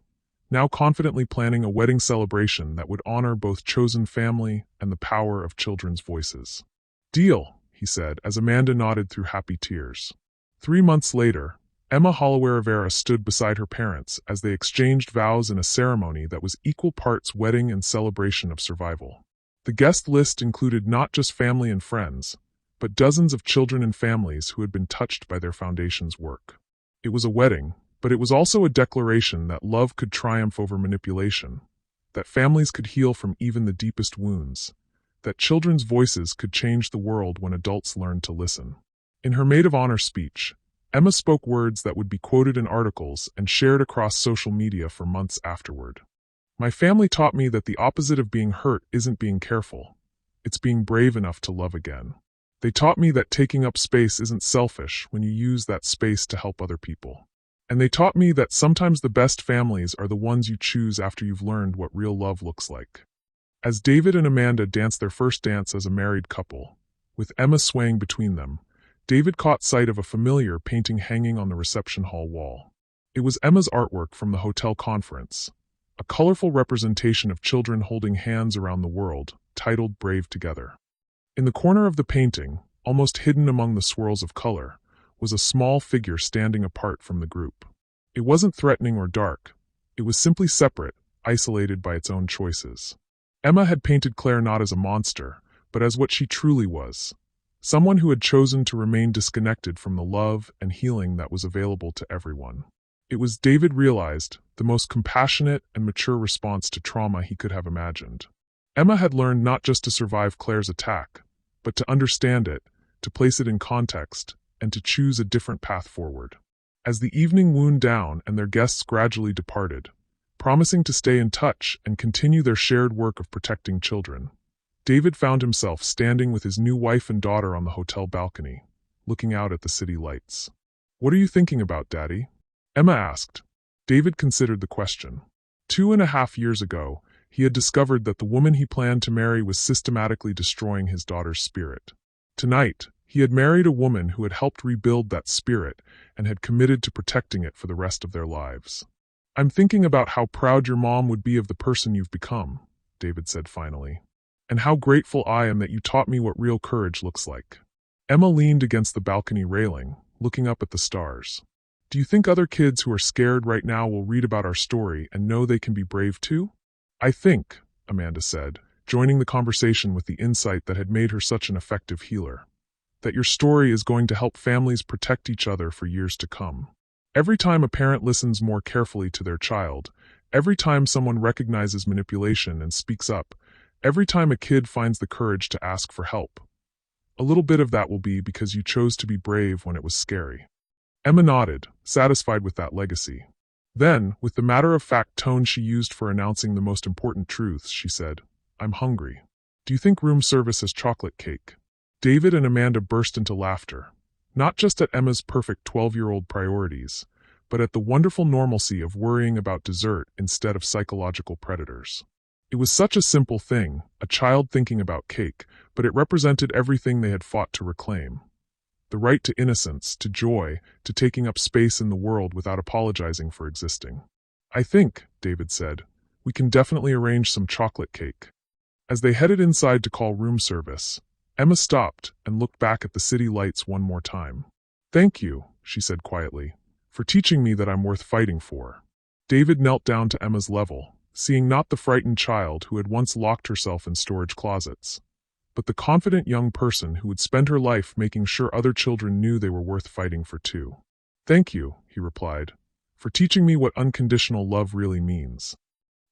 now confidently planning a wedding celebration that would honor both chosen family and the power of children's voices. Deal, he said as Amanda nodded through happy tears. 3 months later, Emma Holloway Rivera stood beside her parents as they exchanged vows in a ceremony that was equal parts wedding and celebration of survival. The guest list included not just family and friends, but dozens of children and families who had been touched by their foundation's work. It was a wedding, but it was also a declaration that love could triumph over manipulation, that families could heal from even the deepest wounds, that children's voices could change the world when adults learned to listen. In her maid of honor speech, Emma spoke words that would be quoted in articles and shared across social media for months afterward. My family taught me that the opposite of being hurt isn't being careful, it's being brave enough to love again. They taught me that taking up space isn't selfish when you use that space to help other people. And they taught me that sometimes the best families are the ones you choose after you've learned what real love looks like. As David and Amanda danced their first dance as a married couple, with Emma swaying between them, David caught sight of a familiar painting hanging on the reception hall wall. It was Emma's artwork from the hotel conference, a colorful representation of children holding hands around the world, titled Brave Together. In the corner of the painting, almost hidden among the swirls of color, was a small figure standing apart from the group. It wasn't threatening or dark. It was simply separate, isolated by its own choices. Emma had painted Claire not as a monster, but as what she truly was. Someone who had chosen to remain disconnected from the love and healing that was available to everyone. It was, David realized, the most compassionate and mature response to trauma he could have imagined. Emma had learned not just to survive Claire's attack, but to understand it, to place it in context, and to choose a different path forward. As the evening wound down and their guests gradually departed, promising to stay in touch and continue their shared work of protecting children, David found himself standing with his new wife and daughter on the hotel balcony, looking out at the city lights. "What are you thinking about, Daddy?" Emma asked. David considered the question. 2.5 years ago, he had discovered that the woman he planned to marry was systematically destroying his daughter's spirit. Tonight, he had married a woman who had helped rebuild that spirit and had committed to protecting it for the rest of their lives. "I'm thinking about how proud your mom would be of the person you've become," David said finally. "And how grateful I am that you taught me what real courage looks like." Emma leaned against the balcony railing, looking up at the stars. "Do you think other kids who are scared right now will read about our story and know they can be brave too?" "I think," Amanda said, joining the conversation with the insight that had made her such an effective healer, "that your story is going to help families protect each other for years to come. Every time a parent listens more carefully to their child, every time someone recognizes manipulation and speaks up, every time a kid finds the courage to ask for help, a little bit of that will be because you chose to be brave when it was scary." Emma nodded, satisfied with that legacy. Then, with the matter-of-fact tone she used for announcing the most important truths, she said, "I'm hungry. Do you think room service has chocolate cake?" David and Amanda burst into laughter, not just at Emma's perfect 12-year-old priorities, but at the wonderful normalcy of worrying about dessert instead of psychological predators. It was such a simple thing, a child thinking about cake, but it represented everything they had fought to reclaim. The right to innocence, to joy, to taking up space in the world without apologizing for existing. "I think," David said, "we can definitely arrange some chocolate cake." As they headed inside to call room service, Emma stopped and looked back at the city lights one more time. "Thank you," she said quietly, "for teaching me that I'm worth fighting for." David knelt down to Emma's level, seeing not the frightened child who had once locked herself in storage closets, but the confident young person who would spend her life making sure other children knew they were worth fighting for too. "Thank you," he replied, "for teaching me what unconditional love really means."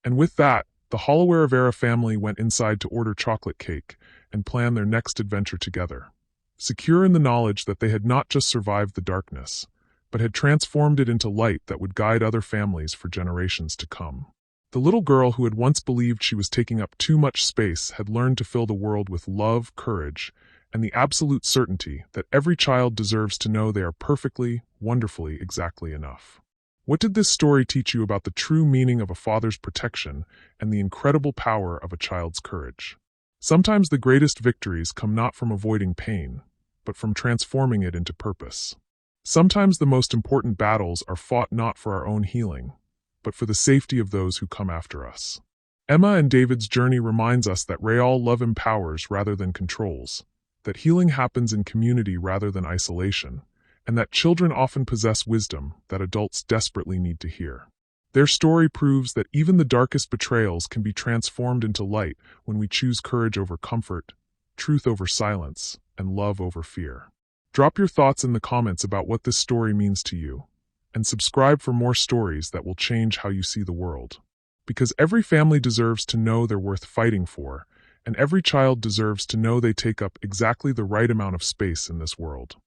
And with that, the Holloway family went inside to order chocolate cake and plan their next adventure together, secure in the knowledge that they had not just survived the darkness, but had transformed it into light that would guide other families for generations to come. The little girl who had once believed she was taking up too much space had learned to fill the world with love, courage, and the absolute certainty that every child deserves to know they are perfectly, wonderfully, exactly enough. What did this story teach you about the true meaning of a father's protection and the incredible power of a child's courage? Sometimes the greatest victories come not from avoiding pain, but from transforming it into purpose. Sometimes the most important battles are fought not for our own healing, but for the safety of those who come after us. Emma and David's journey reminds us that real love empowers rather than controls, that healing happens in community rather than isolation, and that children often possess wisdom that adults desperately need to hear. Their story proves that even the darkest betrayals can be transformed into light when we choose courage over comfort, truth over silence, and love over fear. Drop your thoughts in the comments about what this story means to you, and subscribe for more stories that will change how you see the world. Because every family deserves to know they're worth fighting for, and every child deserves to know they take up exactly the right amount of space in this world.